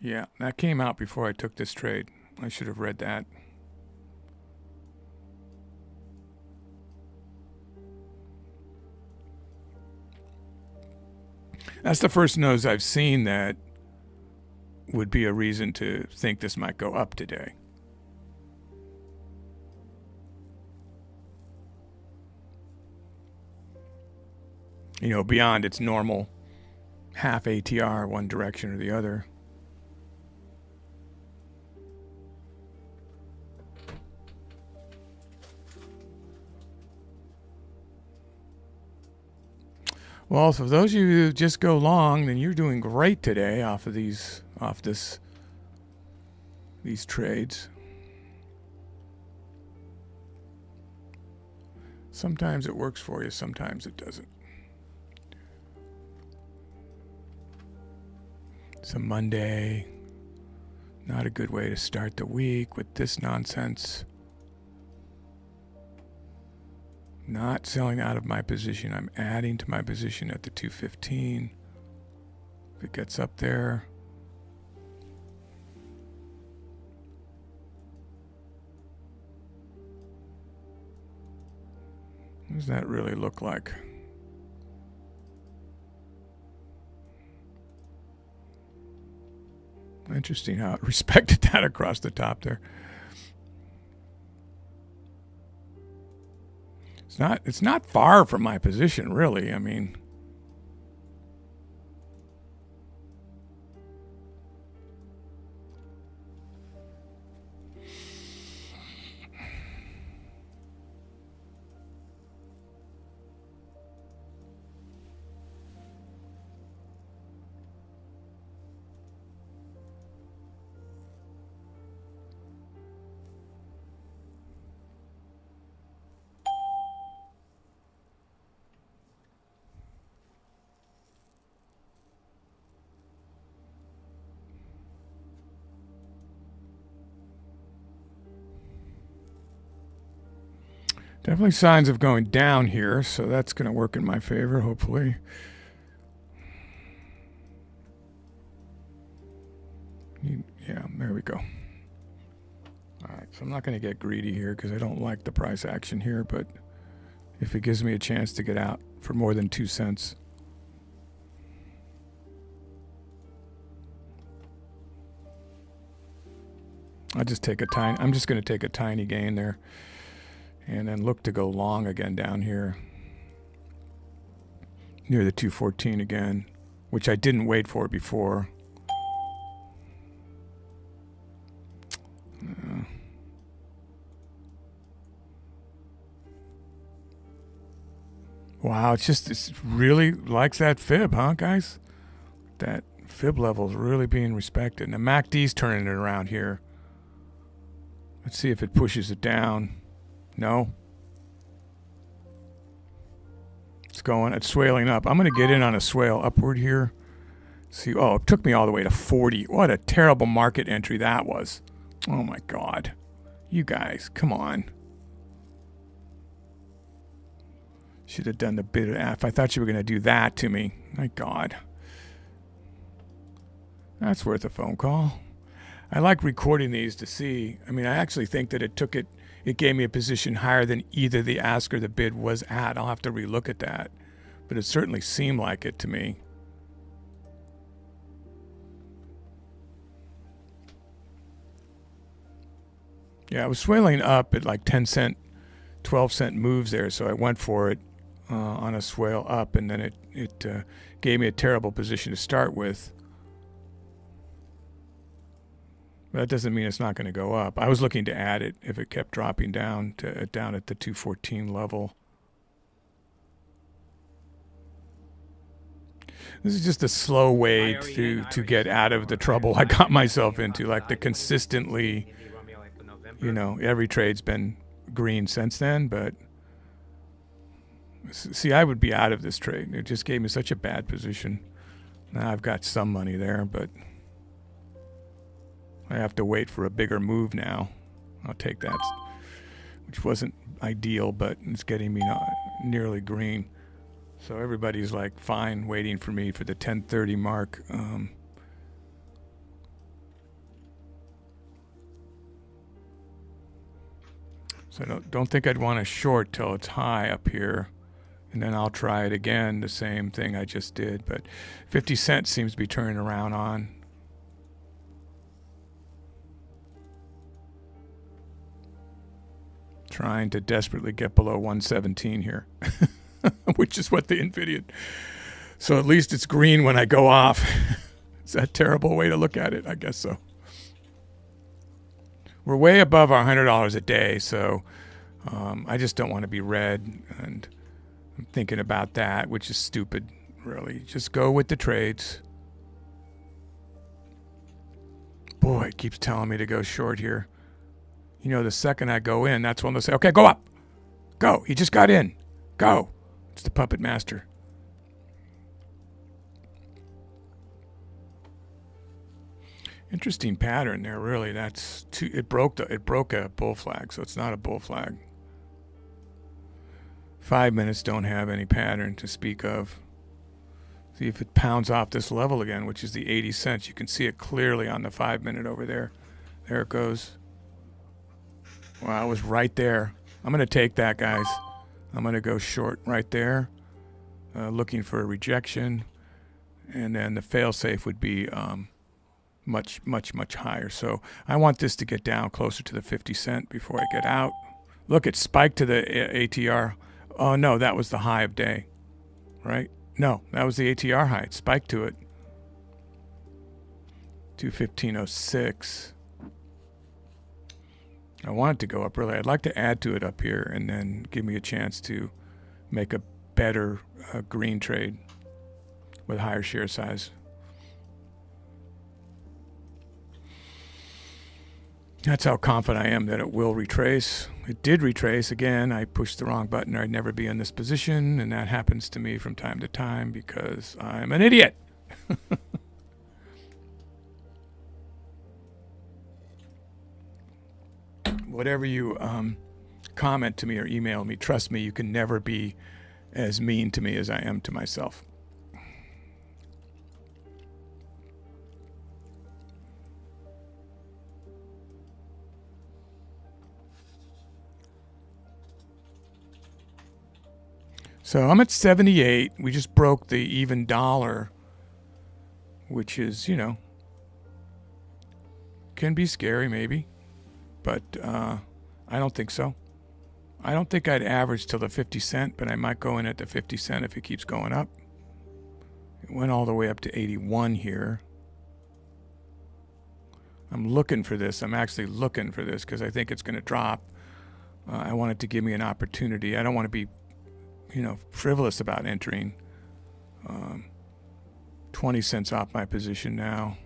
Yeah, that came out before I took this trade. I should have read that. That's the first nose I've seen that would be a reason to think this might go up today. You know, beyond its normal half ATR, one direction or the other. Well, for those of you who just go long, then you're doing great today off of these trades. Sometimes it works for you, sometimes it doesn't. It's a Monday. Not a good way to start the week with this nonsense. Not selling out of my position. I'm adding to my position at the 215. If it gets up there. What does that really look like? Interesting how it respected that across the top there. It's not far from my position, really. I mean, definitely signs of going down here, so that's going to work in my favor, hopefully. Yeah, there we go. All right, so I'm not going to get greedy here because I don't like the price action here, but if it gives me a chance to get out for more than 2 cents. I'm just going to take a tiny gain there and then look to go long again down here near the 214 again, which I didn't wait for before. Wow, it's really likes that fib, huh, guys? That fib level is really being respected. And the MACD's turning it around here. Let's see if it pushes it down. No. It's swaling up. I'm going to get in on a swale upward here. See, oh, it took me all the way to 40. What a terrible market entry that was. Oh my God. You guys, come on. Should have done the bid of F. I thought you were going to do that to me. My God. That's worth a phone call. I like recording these to see. I mean, I actually think that it gave me a position higher than either the ask or the bid was at. I'll have to relook at that. But it certainly seemed like it to me. Yeah, I was swaling up at like 10 cent, 12 cent moves there, so I went for it on a swale up, and then it gave me a terrible position to start with. But that doesn't mean it's not going to go up. I was looking to add it if it kept dropping down at the 214 level. This is just a slow way to get out of the trouble I got myself into, like the consistently, you know, every trade's been green since then, but see, I would be out of this trade. It just gave me such a bad position. Now I've got some money there, but I have to wait for a bigger move now. I'll take that, which wasn't ideal, but it's getting me nearly green. So everybody's like fine waiting for me for the 1030 mark. So I don't think I'd want to short till it's high up here. And then I'll try it again, the same thing I just did. But 50 cents seems to be turning around on. Trying to desperately get below 117 here, which is what the Nvidia. So at least it's green when I go off. Is that a terrible way to look at it? I guess so. We're way above our $100 a day, so I just don't want to be red, and I'm thinking about that, which is stupid, really. Just go with the trades. Boy, it keeps telling me to go short here. You know, the second I go in, that's when they'll say, okay, go up. Go. He just got in. Go. It's the puppet master. Interesting pattern there, really. It broke a bull flag, so it's not a bull flag. 5 minutes don't have any pattern to speak of. See if it pounds off this level again, which is the 80 cents. You can see it clearly on the 5 minute over there. There it goes. Wow, it was right there. I'm going to take that, guys. I'm going to go short right there, looking for a rejection. And then the fail-safe would be much, much, much higher. So I want this to get down closer to the 50 cent before I get out. Look, it spiked to the ATR. Oh, no, that was the high of day, right? No, that was the ATR high. It spiked to it. 215.06. I want it to go up, really. I'd like to add to it up here and then give me a chance to make a better green trade with higher share size. That's how confident I am that it will retrace. It did retrace again. I pushed the wrong button, or I'd never be in this position, and that happens to me from time to time because I'm an idiot. Whatever you comment to me or email me, trust me, you can never be as mean to me as I am to myself. So I'm at 78. We just broke the even dollar, which is, you know, can be scary maybe. but I don't think so. I don't think I'd average till the 50 cent, but I might go in at the 50 cent if it keeps going up. It went all the way up to 81 here. I'm looking for this. I'm actually looking for this because I think it's going to drop. I want it to give me an opportunity. I don't want to be, frivolous about entering. 20 cents off my position now.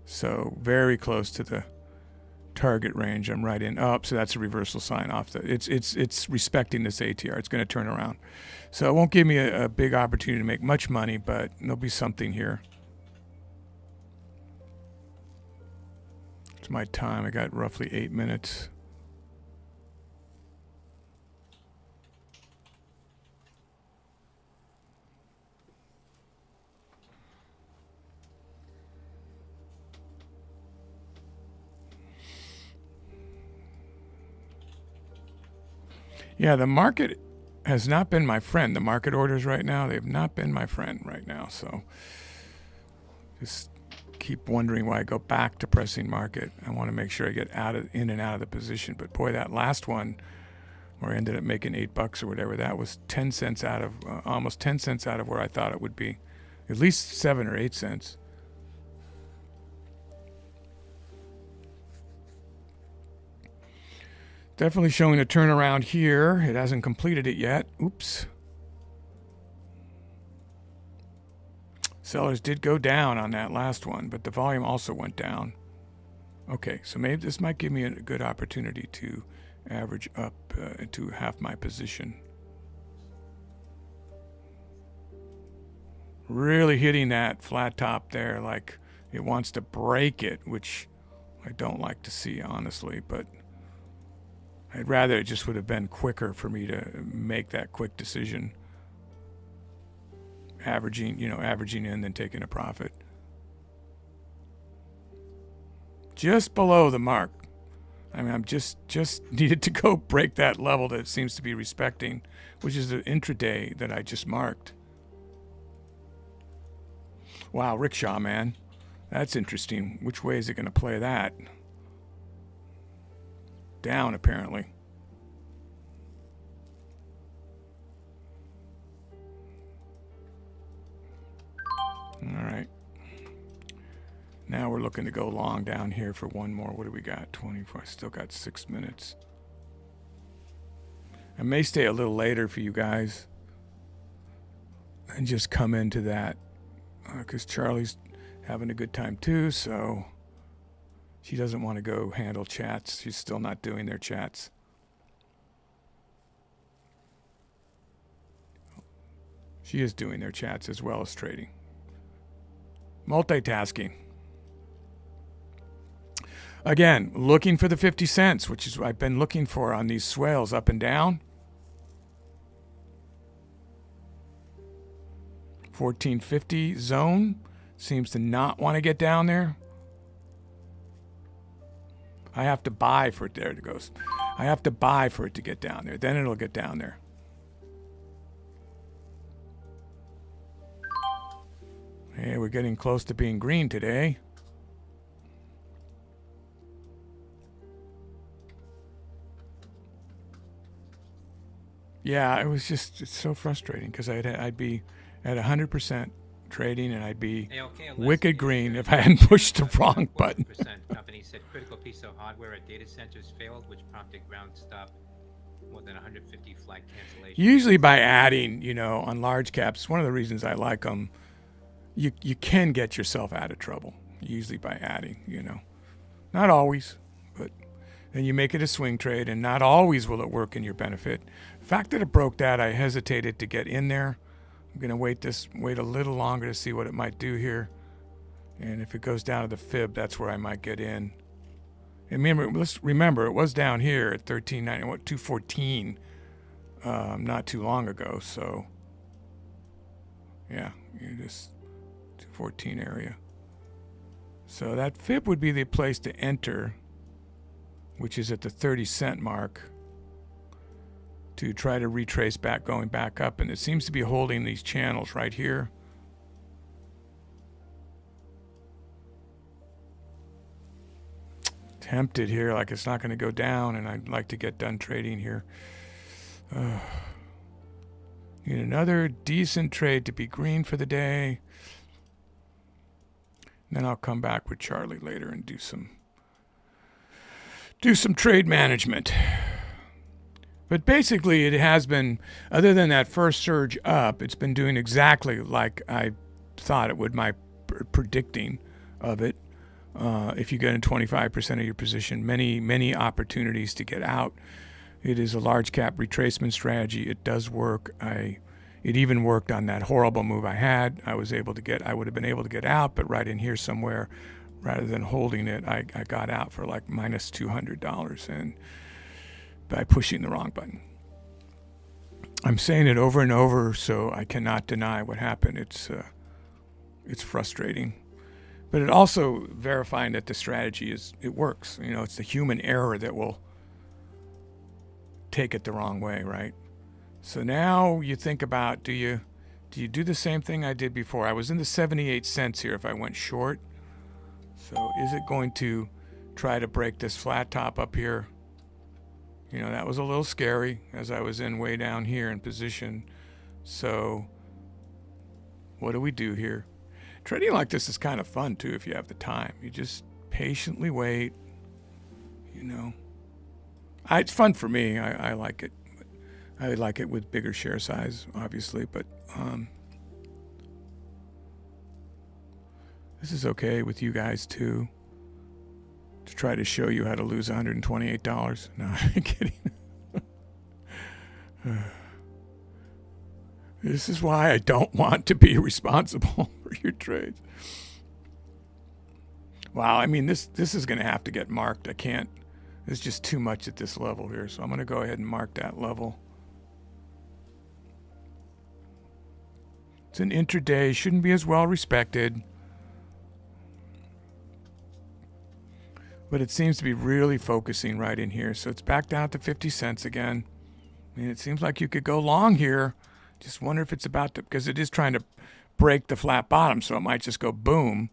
So very close to the target range. I'm right in. Oh, so that's a reversal sign off. It's respecting this ATR. It's going to turn around. So it won't give me a big opportunity to make much money, but there'll be something here. It's my time. I got roughly 8 minutes. Yeah, the market has not been my friend. The market orders right now, they've not been my friend right now. So just keep wondering why I go back to pressing market. I want to make sure I get in and out of the position. But boy, that last one where I ended up making $8 or whatever, that was 10 cents out of, almost 10 cents out of where I thought it would be. At least 7 or 8 cents. Definitely showing a turnaround here. It hasn't completed it yet. Oops. Sellers did go down on that last one, but the volume also went down. Okay, so maybe this might give me a good opportunity to average up to half my position. Really hitting that flat top there like it wants to break it, which I don't like to see, honestly, but I'd rather it just would have been quicker for me to make that quick decision. Averaging in, then taking a profit. Just below the mark. I mean, I'm just needed to go break that level that it seems to be respecting, which is the intraday that I just marked. Wow, rickshaw, man. That's interesting. Which way is it going to play that? Down, apparently. All right. Now we're looking to go long down here for one more. What do we got? 24. I still got 6 minutes. I may stay a little later for you guys and just come into that because Charlie's having a good time too, so she doesn't want to go handle chats. She's still not doing their chats. She is doing their chats as well as trading. Multitasking. Again, looking for the 50 cents, which is what I've been looking for on these swales up and down. 1450 zone seems to not want to get down there. I have to buy for it. There it goes. I have to buy for it to get down there. Then it'll get down there. Hey, we're getting close to being green today. Yeah, it was just, it's so frustrating because I'd be at 100% trading and I'd be wicked green if I hadn't pushed the wrong button. Company said critical piece of hardware at data centers failed, which prompted ground stop more than 150 flag cancellations. Usually by adding, on large caps, one of the reasons I like them, you can get yourself out of trouble, usually by adding, Not always, but then you make it a swing trade, and not always will it work in your benefit. The fact that it broke that, I hesitated to get in there. I'm going to wait a little longer to see what it might do here. And if it goes down to the fib, that's where I might get in. And let's remember, it was down here at 214 not too long ago. So, yeah, you're just 214 area. So that fib would be the place to enter, which is at the 30 cent mark, to try to retrace back, going back up. And it seems to be holding these channels right here. tempted here, like it's not going to go down, and I'd like to get done trading here. Need another decent trade to be green for the day. And then I'll come back with Charlie later and do some trade management. But basically, it has been, other than that first surge up, it's been doing exactly like I thought it would, my predicting of it. If you get in 25% of your position, many opportunities to get out. It is a large cap retracement strategy. It does work. It even worked on that horrible move I had. I would have been able to get out, but right in here somewhere, rather than holding it, I got out for like minus $200 and by pushing the wrong button. I'm saying it over and over, so I cannot deny what happened. It's frustrating. But it also verifying that the strategy it works. You know, it's the human error that will take it the wrong way, right? So now you think about, do you do the same thing I did before? I was in the 78 cents here if I went short. So is it going to try to break this flat top up here? You know, that was a little scary as I was in way down here in position. So what do we do here? Trading like this is kind of fun too if you have the time. You just patiently wait, you know. It's fun for me. I like it. I like it with bigger share size, obviously, but this is okay with you guys too. To try to show you how to lose $128. No, I'm kidding. This is why I don't want to be responsible for your trades. Wow, I mean, this is going to have to get marked. I can't. There's just too much at this level here, so I'm going to go ahead and mark that level. It's an intraday, shouldn't be as well respected. But it seems to be really focusing right in here. So it's back down to 50 cents again. I mean, it seems like you could go long here. Just wonder if it's about to, because it is trying to break the flat bottom, so it might just go boom.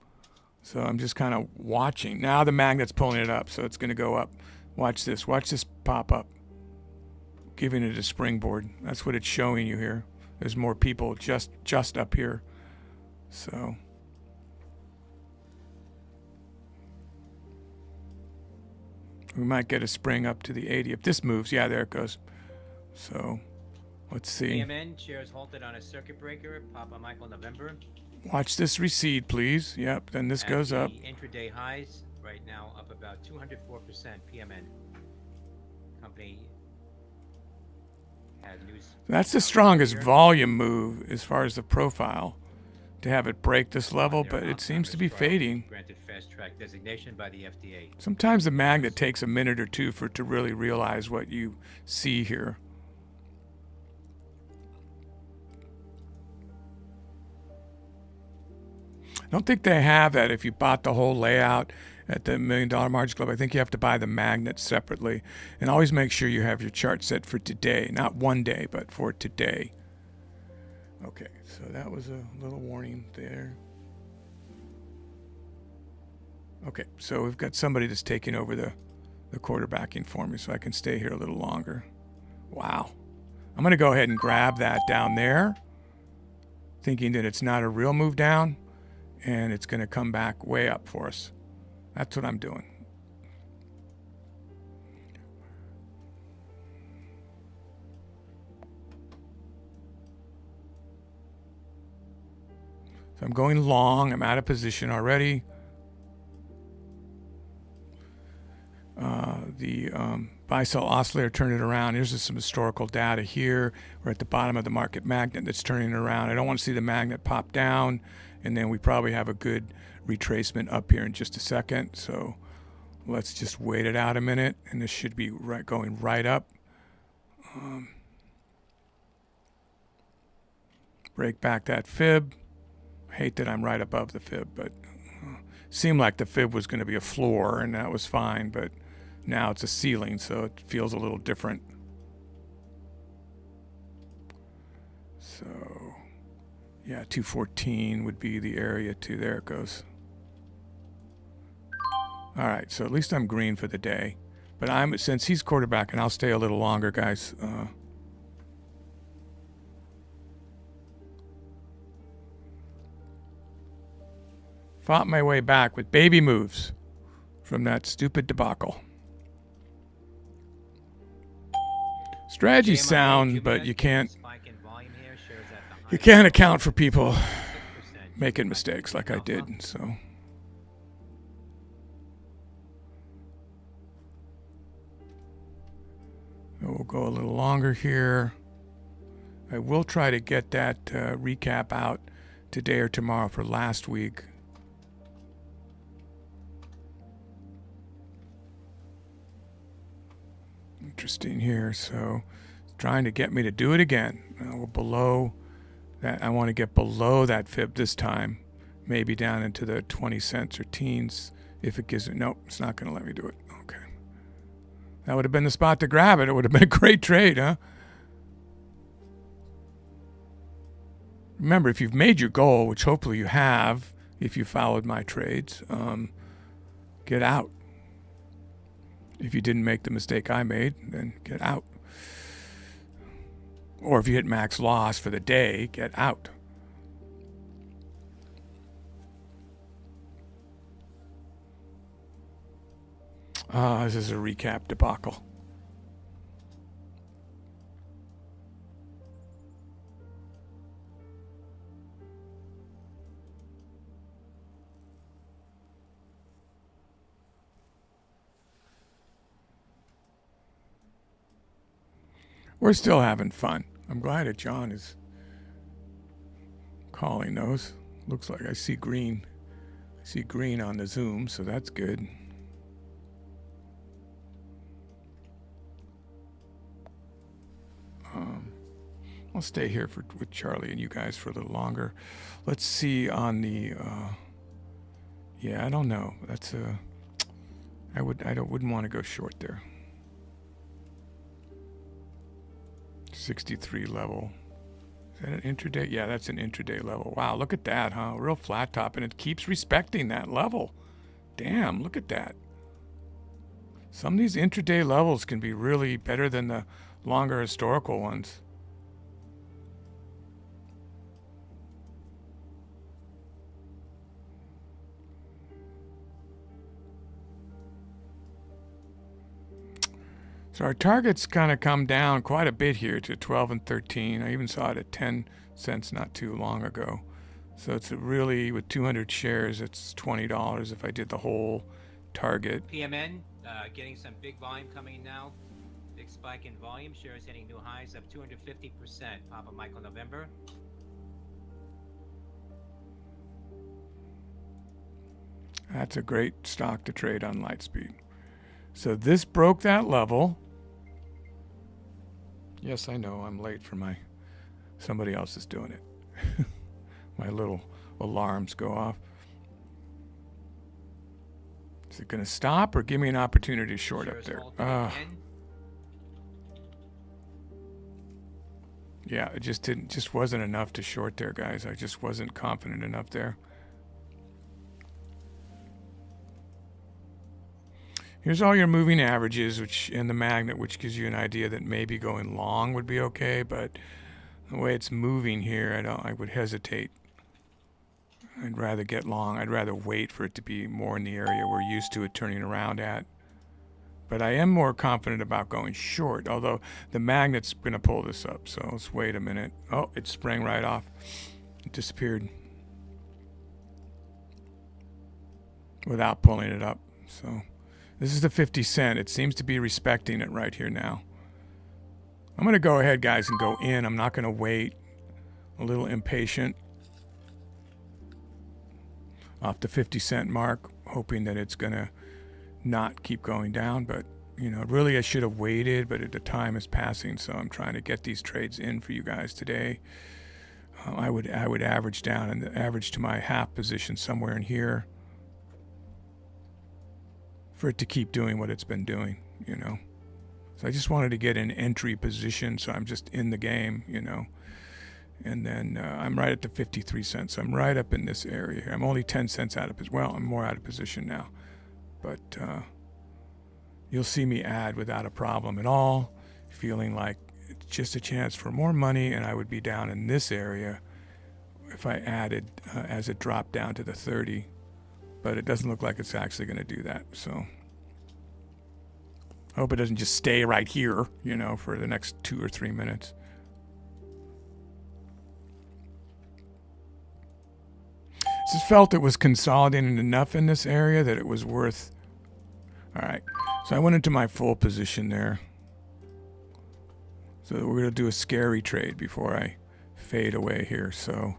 So I'm just kind of watching. Now the magnet's pulling it up, so it's going to go up. Watch this pop up. Giving it a springboard. That's what it's showing you here. There's more people just up here. So we might get a spring up to the 80 if this moves. Yeah, there it goes. So let's see. PMN shares halted on a circuit breaker. Papa Michael November. Watch this recede, please. Yep, then this goes up. Intraday highs right now up about 204%. PMN company had news. That's the strongest volume move as far as the profile to have it break this level, but it seems to be fading. Granted fast track designation by the FDA. Sometimes the magnet takes a minute or two for it to really realize what you see here. I don't think they have that if you bought the whole layout at the $1 Million Margin Club. I think you have to buy the magnet separately. And always make sure you have your chart set for today. Not one day, but for today. Okay, so that was a little warning there. Okay, so we've got somebody that's taking over the quarterbacking for me, so I can stay here a little longer. Wow. I'm going to go ahead and grab that down there, thinking that it's not a real move down, and it's going to come back way up for us. That's what I'm doing. So I'm going long. I'm out of position already. The buy-sell oscillator turned it around. Here's just some historical data here. We're at the bottom of the market magnet that's turning it around. I don't want to see the magnet pop down, and then we probably have a good retracement up here in just a second. So let's just wait it out a minute, and this should be going right up. Break back that fib. I hate that I'm right above the fib, but seemed like the fib was going to be a floor, and that was fine, but now it's a ceiling, so it feels a little different. So, yeah, 214 would be the area too. There it goes. All right, so at least I'm green for the day. But since he's quarterback, and I'll stay a little longer, guys. Fought my way back with baby moves from that stupid debacle. Strategy's sound, but you can't account for people making mistakes like I did. So we'll go a little longer here. I will try to get that recap out today or tomorrow for last week. Interesting here. So trying to get me to do it again. We're below that. I want to get below that fib this time, maybe down into the 20 cents or teens if it gives it. Nope, it's not going to let me do it. Okay, that would have been the spot to grab it. It would have been a great trade, huh? Remember, if you've made your goal, which hopefully you have, if you followed my trades, get out. If you didn't make the mistake I made, then get out. Or if you hit max loss for the day, get out. This is a recap debacle. We're still having fun. I'm glad that John is calling those. Looks like I see green. I see green on the Zoom, so that's good. I'll stay here with Charlie and you guys for a little longer. Let's see on the. Yeah, I don't know. That's a. I wouldn't want to go short there. 63 level. Is that an intraday? Yeah, that's an intraday level. Wow, look at that, huh? Real flat top, and it keeps respecting that level. Damn, look at that. Some of these intraday levels can be really better than the longer historical ones. So our targets kind of come down quite a bit here to 12 and 13. I even saw it at 10 cents not too long ago. So it's really, with 200 shares, it's $20 if I did the whole target. PMN, getting some big volume coming in now. Big spike in volume. Shares hitting new highs up 250%. Papa Michael November. That's a great stock to trade on Lightspeed. So this broke that level. Yes, I know I'm late for somebody else is doing it. My little alarms go off. Is it going to stop or give me an opportunity to short up there? Yeah, it just wasn't enough to short there, guys. I just wasn't confident enough there. Here's all your moving averages, and the magnet, which gives you an idea that maybe going long would be okay, but the way it's moving here, I would hesitate. I'd rather get long. I'd rather wait for it to be more in the area we're used to it turning around at. But I am more confident about going short, although the magnet's going to pull this up. So let's wait a minute. Oh, it sprang right off. It disappeared without pulling it up. So this is the 50 cent. It seems to be respecting it right here now. I'm going to go ahead, guys, and go in. I'm not going to wait. A little impatient. Off the 50 cent mark, hoping that it's going to not keep going down. But, you know, really I should have waited, but the time is passing, so I'm trying to get these trades in for you guys today. I would average down and average to my half position somewhere in here for it to keep doing what it's been doing, you know. So I just wanted to get an entry position, so I'm just in the game, you know. And then I'm right at the 53 cents. So I'm right up in this area here. I'm only 10 cents out of position. Well, I'm more out of position now. but you'll see me add without a problem at all, feeling like it's just a chance for more money, and I would be down in this area if I added as it dropped down to the 30, but it doesn't look like it's actually going to do that. So I hope it doesn't just stay right here, you know, for the next 2 or 3 minutes. Just felt it was consolidating enough in this area that it was worth. All right, so I went into my full position there. So we're gonna do a scary trade before I fade away here. So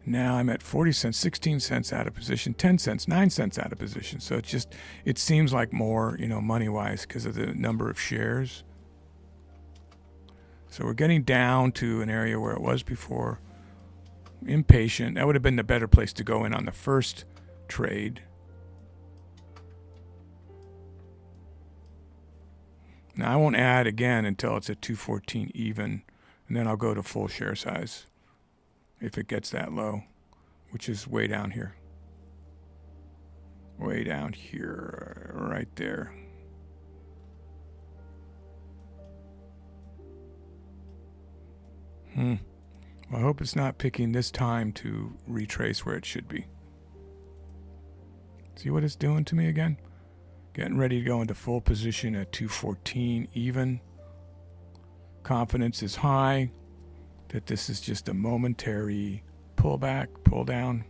now I'm at 40 cents, 16 cents out of position, 10 cents, 9 cents out of position. So it seems like more, you know, money-wise because of the number of shares. So we're getting down to an area where it was before. Impatient. That would have been the better place to go in on the first trade. Now I won't add again until it's at 214 even, and then I'll go to full share size if it gets that low, which is way down here. Way down here, right there. I hope it's not picking this time to retrace where it should be. See what it's doing to me again? Getting ready to go into full position at 214 even. Confidence is high that this is just a momentary pullback, pull down.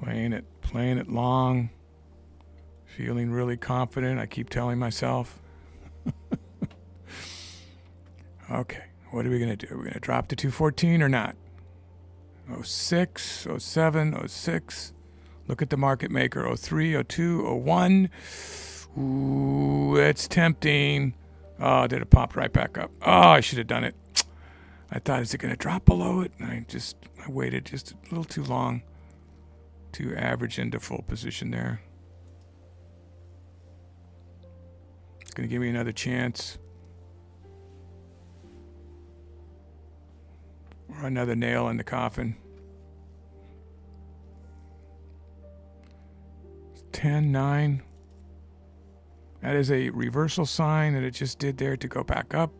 Playing it long. Feeling really confident, I keep telling myself. Okay, what are we going to do? We're going to drop to 214 or not? 06, 07, 06. Look at the market maker. 03, 02, 01. Ooh, it's tempting. Oh, did it pop right back up? Oh, I should have done it. I thought, is it going to drop below it? And I waited just a little too long to average into full position there. It's going to give me another chance. Or another nail in the coffin. 10, 9. That is a reversal sign that it just did there to go back up.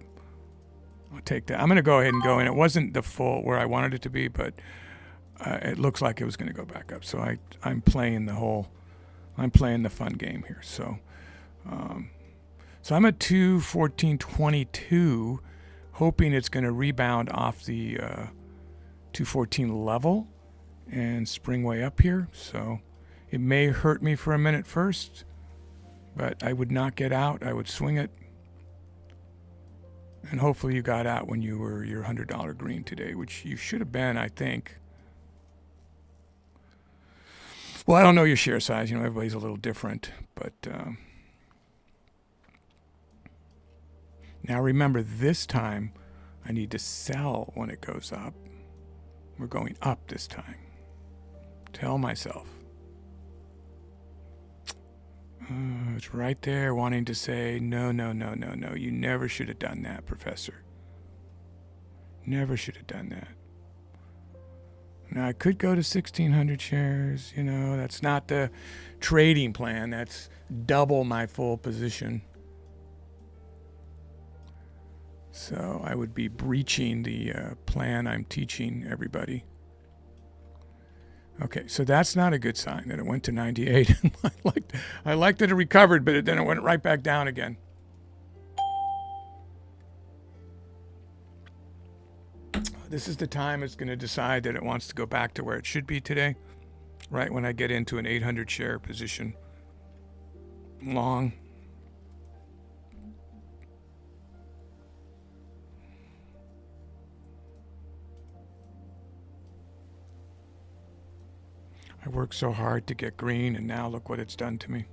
I'll take that. I'm going to go ahead and go in. It wasn't the full where I wanted it to be, but it looks like it was going to go back up. So I'm playing the fun game here. So I'm at 214.22. Hoping it's going to rebound off the 214 level and spring way up here. So it may hurt me for a minute first, but I would not get out. I would swing it. And hopefully you got out when you were your $100 green today, which you should have been, I think. Well, I don't know your share size. You know, everybody's a little different, but now remember, this time I need to sell when it goes up. We're going up this time. Tell myself. It's right there wanting to say, no. You never should have done that, Professor. Never should have done that. Now, I could go to 1,600 shares. You know, that's not the trading plan. That's double my full position. So I would be breaching the plan I'm teaching everybody. Okay, so that's not a good sign that it went to 98. I liked that it recovered, but then it went right back down again. This is the time it's going to decide that it wants to go back to where it should be today, right when I get into an 800 share position. Long. I worked so hard to get green, and now look what it's done to me.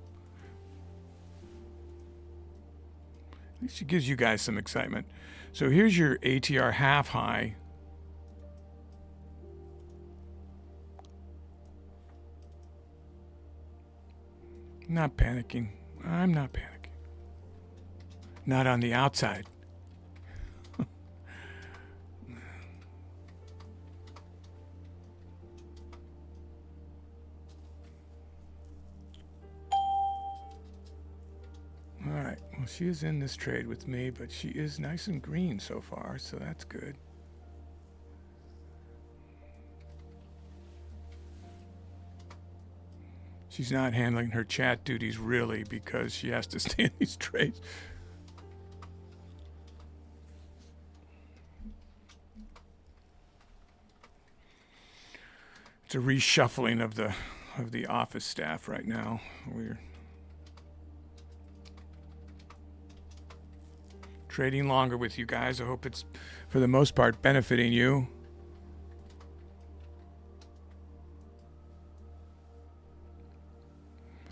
At least it gives you guys some excitement. So here's your ATR half high. Not panicking. I'm not panicking. Not on the outside. she is in this trade with me, but she is nice and green so far, so that's good. She's not handling her chat duties really because she has to stay in these trades. It's a reshuffling of the office staff right now. We're trading longer with you guys. I hope it's, for the most part, benefiting you.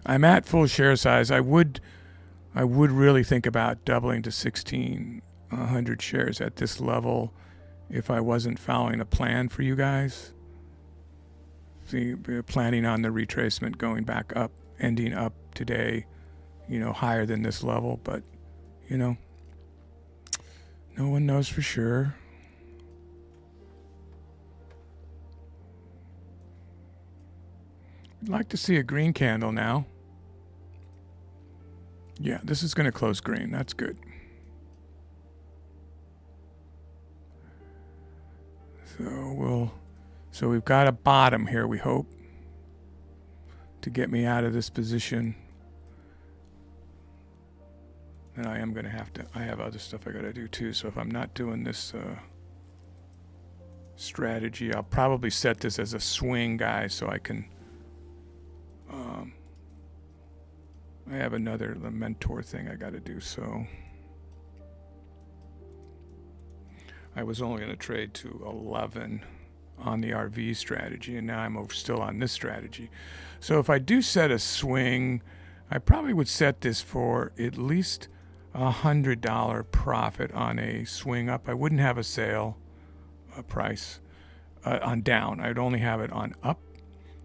I'm at full share size. I would really think about doubling to 1,600 shares at this level if I wasn't following a plan for you guys. Planning on the retracement going back up, ending up today, higher than this level, but, no one knows for sure. I'd like to see a green candle now. Yeah, this is going to close green. That's good. So we've got a bottom here, we hope, to get me out of this position. And I am going to I have other stuff I got to do too. So if I'm not doing this strategy, I'll probably set this as a swing, guys, so I can. I have the mentor thing I got to do. So I was only going to trade to 11 on the RV strategy, and now I'm still on this strategy. So if I do set a swing, I probably would set this for at least $100 profit on a swing up. I wouldn't have a sale price on down. I'd only have it on up.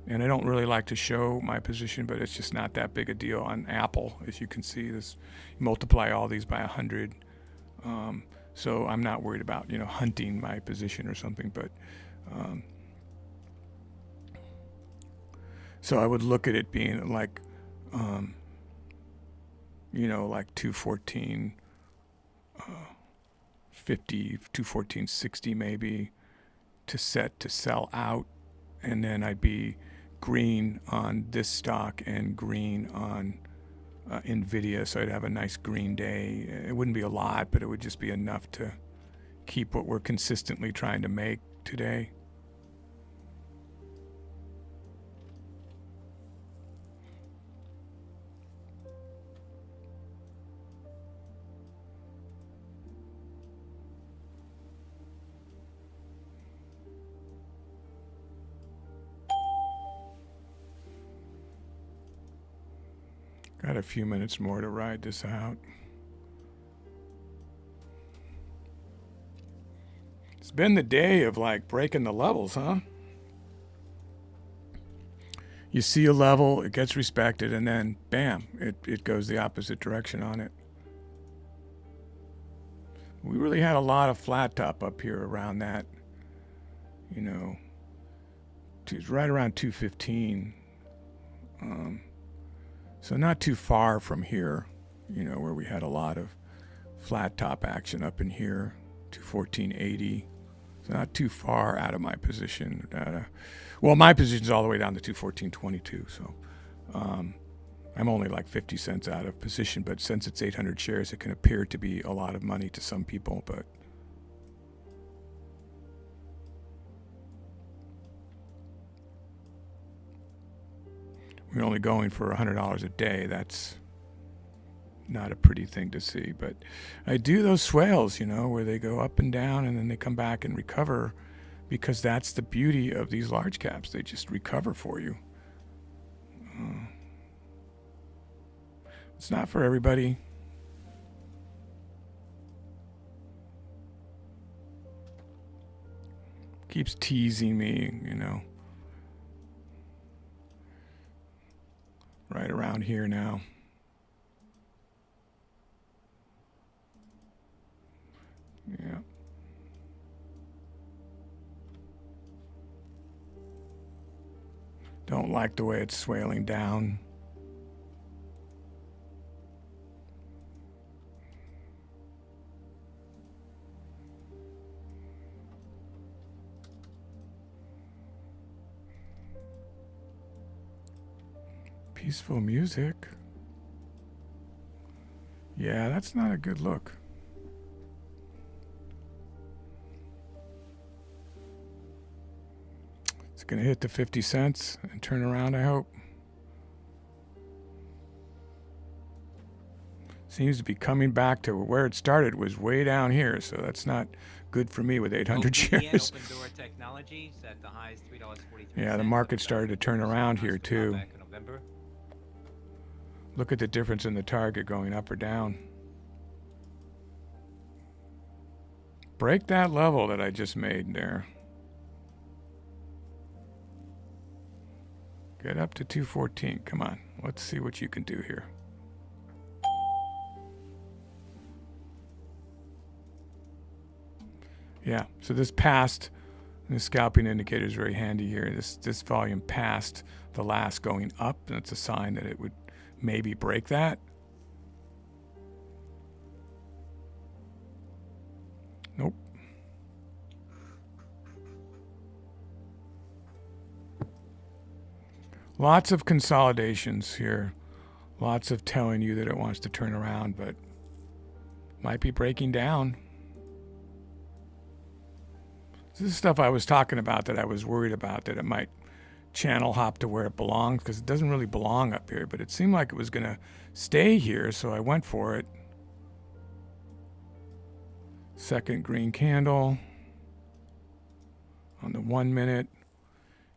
And I don't really like to show my position, but it's just not that big a deal on Apple. As you can see, this multiply all these by 100. So I'm not worried about hunting my position or something. But so I would look at it being like like 214.50, 214.60 maybe to sell out, and then I'd be green on this stock and green on Nvidia, so I'd have a nice green day. It wouldn't be a lot, but it would just be enough to keep what we're consistently trying to make today. Got a few minutes more to ride this out. It's been the day of breaking the levels, huh? You see a level, it gets respected, and then bam, it goes the opposite direction on it. We really had a lot of flat top up here around that, right around 215. So not too far from here, where we had a lot of flat top action up in here, 214.80. So not too far out of my position. Well, my position's all the way down to 214.22. So I'm only 50 cents out of position, but since it's 800 shares, it can appear to be a lot of money to some people, but we're only going for $100 a day. That's not a pretty thing to see. But I do those swales, where they go up and down and then they come back and recover, because that's the beauty of these large caps. They just recover for you. It's not for everybody. Keeps teasing me, right around here now. Yeah. Don't like the way it's swaling down. Peaceful music. Yeah, that's not a good look. It's going to hit the 50 cents and turn around, I hope. Seems to be coming back to where it started, was way down here, so that's not good for me with 800 shares. Open Door Technologies at the highs $3.43. Yeah, the market started to turn around here too. Back in November. Look at the difference in the target going up or down. Break that level that I just made there. Get up to 214. Come on. Let's see what you can do here. Yeah, so this passed. The scalping indicator is very handy here. This volume passed the last going up. That's a sign that it would maybe break that. Nope. Lots of consolidations here. Lots of telling you that it wants to turn around, but might be breaking down. This is stuff I was talking about that I was worried about, that it might channel hop to where it belongs, because it doesn't really belong up here, but it seemed like it was going to stay here, so I went for it. Second green candle on the 1 minute,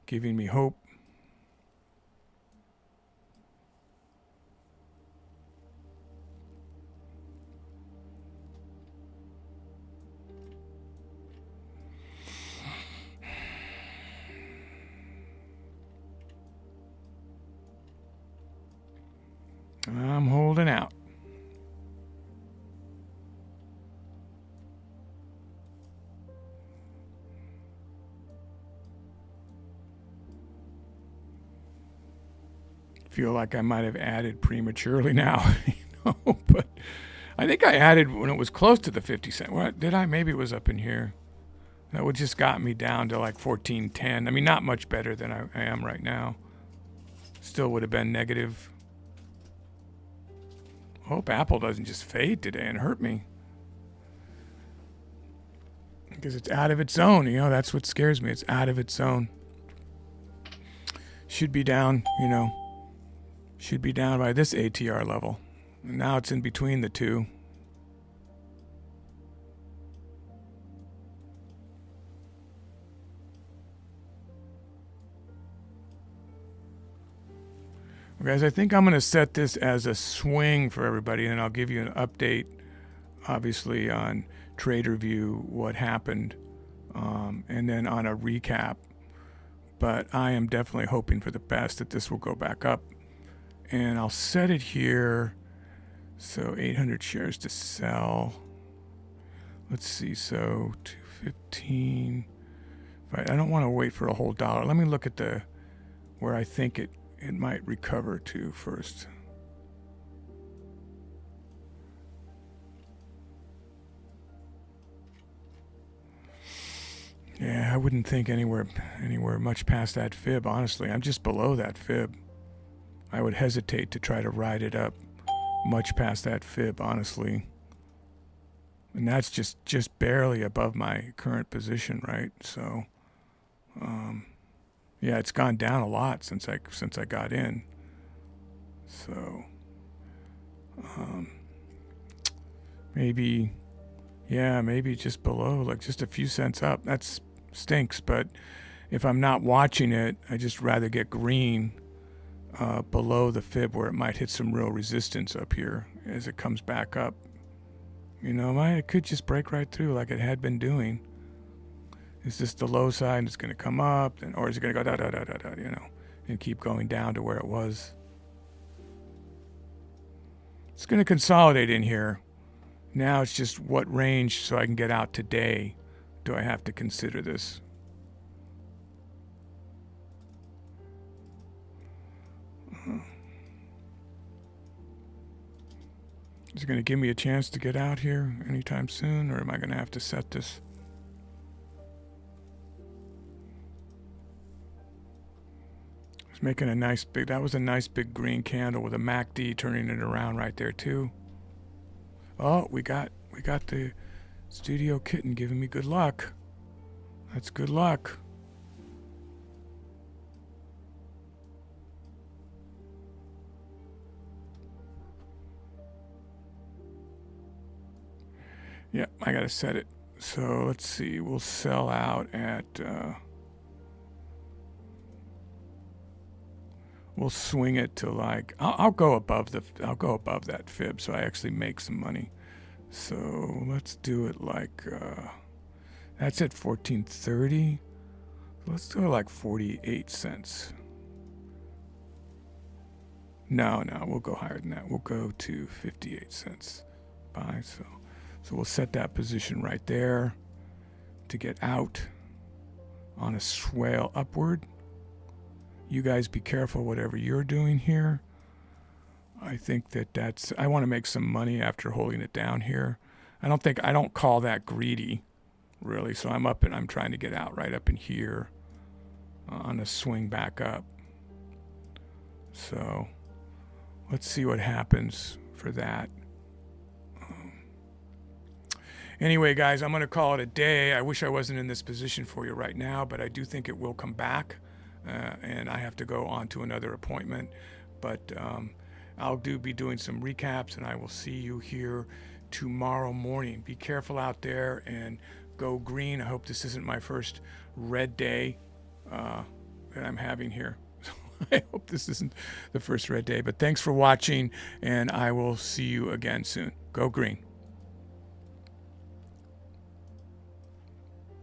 giving me hope. I'm holding out. Feel like I might have added prematurely now, but I think I added when it was close to the 50 cent. What did I? Maybe it was up in here. That would just got me down to like 14.10. I mean, not much better than I am right now. Still would have been negative. Hope Apple doesn't just fade today and hurt me, because it's out of its zone. That's what scares me. It's out of its zone. Should be down, should be down by this ATR level. And now it's in between the two. Guys, I think I'm going to set this as a swing for everybody, and I'll give you an update, obviously, on TraderView, what happened, and then on a recap. But I am definitely hoping for the best, that this will go back up. And I'll set it here. So 800 shares to sell. Let's see, so 215. I don't want to wait for a whole dollar. Let me look at where I think it might recover to first. Yeah, I wouldn't think anywhere much past that fib, honestly. I'm just below that fib. I would hesitate to try to ride it up much past that fib, honestly. And that's just barely above my current position, right? So, yeah, it's gone down a lot since I got in. So, maybe just below, like just a few cents up. That stinks, but if I'm not watching it, I just rather get green below the fib, where it might hit some real resistance up here as it comes back up. It could just break right through like it had been doing. Is this the low side and it's going to come up, or is it going to go and keep going down to where it was? It's going to consolidate in here. Now it's just what range, so I can get out today, do I have to consider this? Is it going to give me a chance to get out here anytime soon, or am I going to have to set this? making a nice big, that was a nice big green candle with a MACD turning it around right there too. Oh, we got the studio kitten giving me good luck. That's good luck. Yeah, I gotta set it. So let's see, we'll sell out at, we'll swing it to like, I'll go above that fib so I actually make some money. So let's do it like, that's at 14.30. Let's do it like 48 cents. No, we'll go higher than that. We'll go to 58 cents. Buy, so we'll set that position right there to get out on a swale upward. You guys be careful whatever you're doing here. I think I want to make some money after holding it down here. I don't call that greedy, really. So I'm up and I'm trying to get out right up in here on a swing back up. So let's see what happens for that. Anyway, guys, I'm going to call it a day. I wish I wasn't in this position for you right now, but I do think it will come back. And I have to go on to another appointment. But I'll be doing some recaps, and I will see you here tomorrow morning. Be careful out there and go green. I hope this isn't my first red day that I'm having here. I hope this isn't the first red day. But thanks for watching, and I will see you again soon. Go green.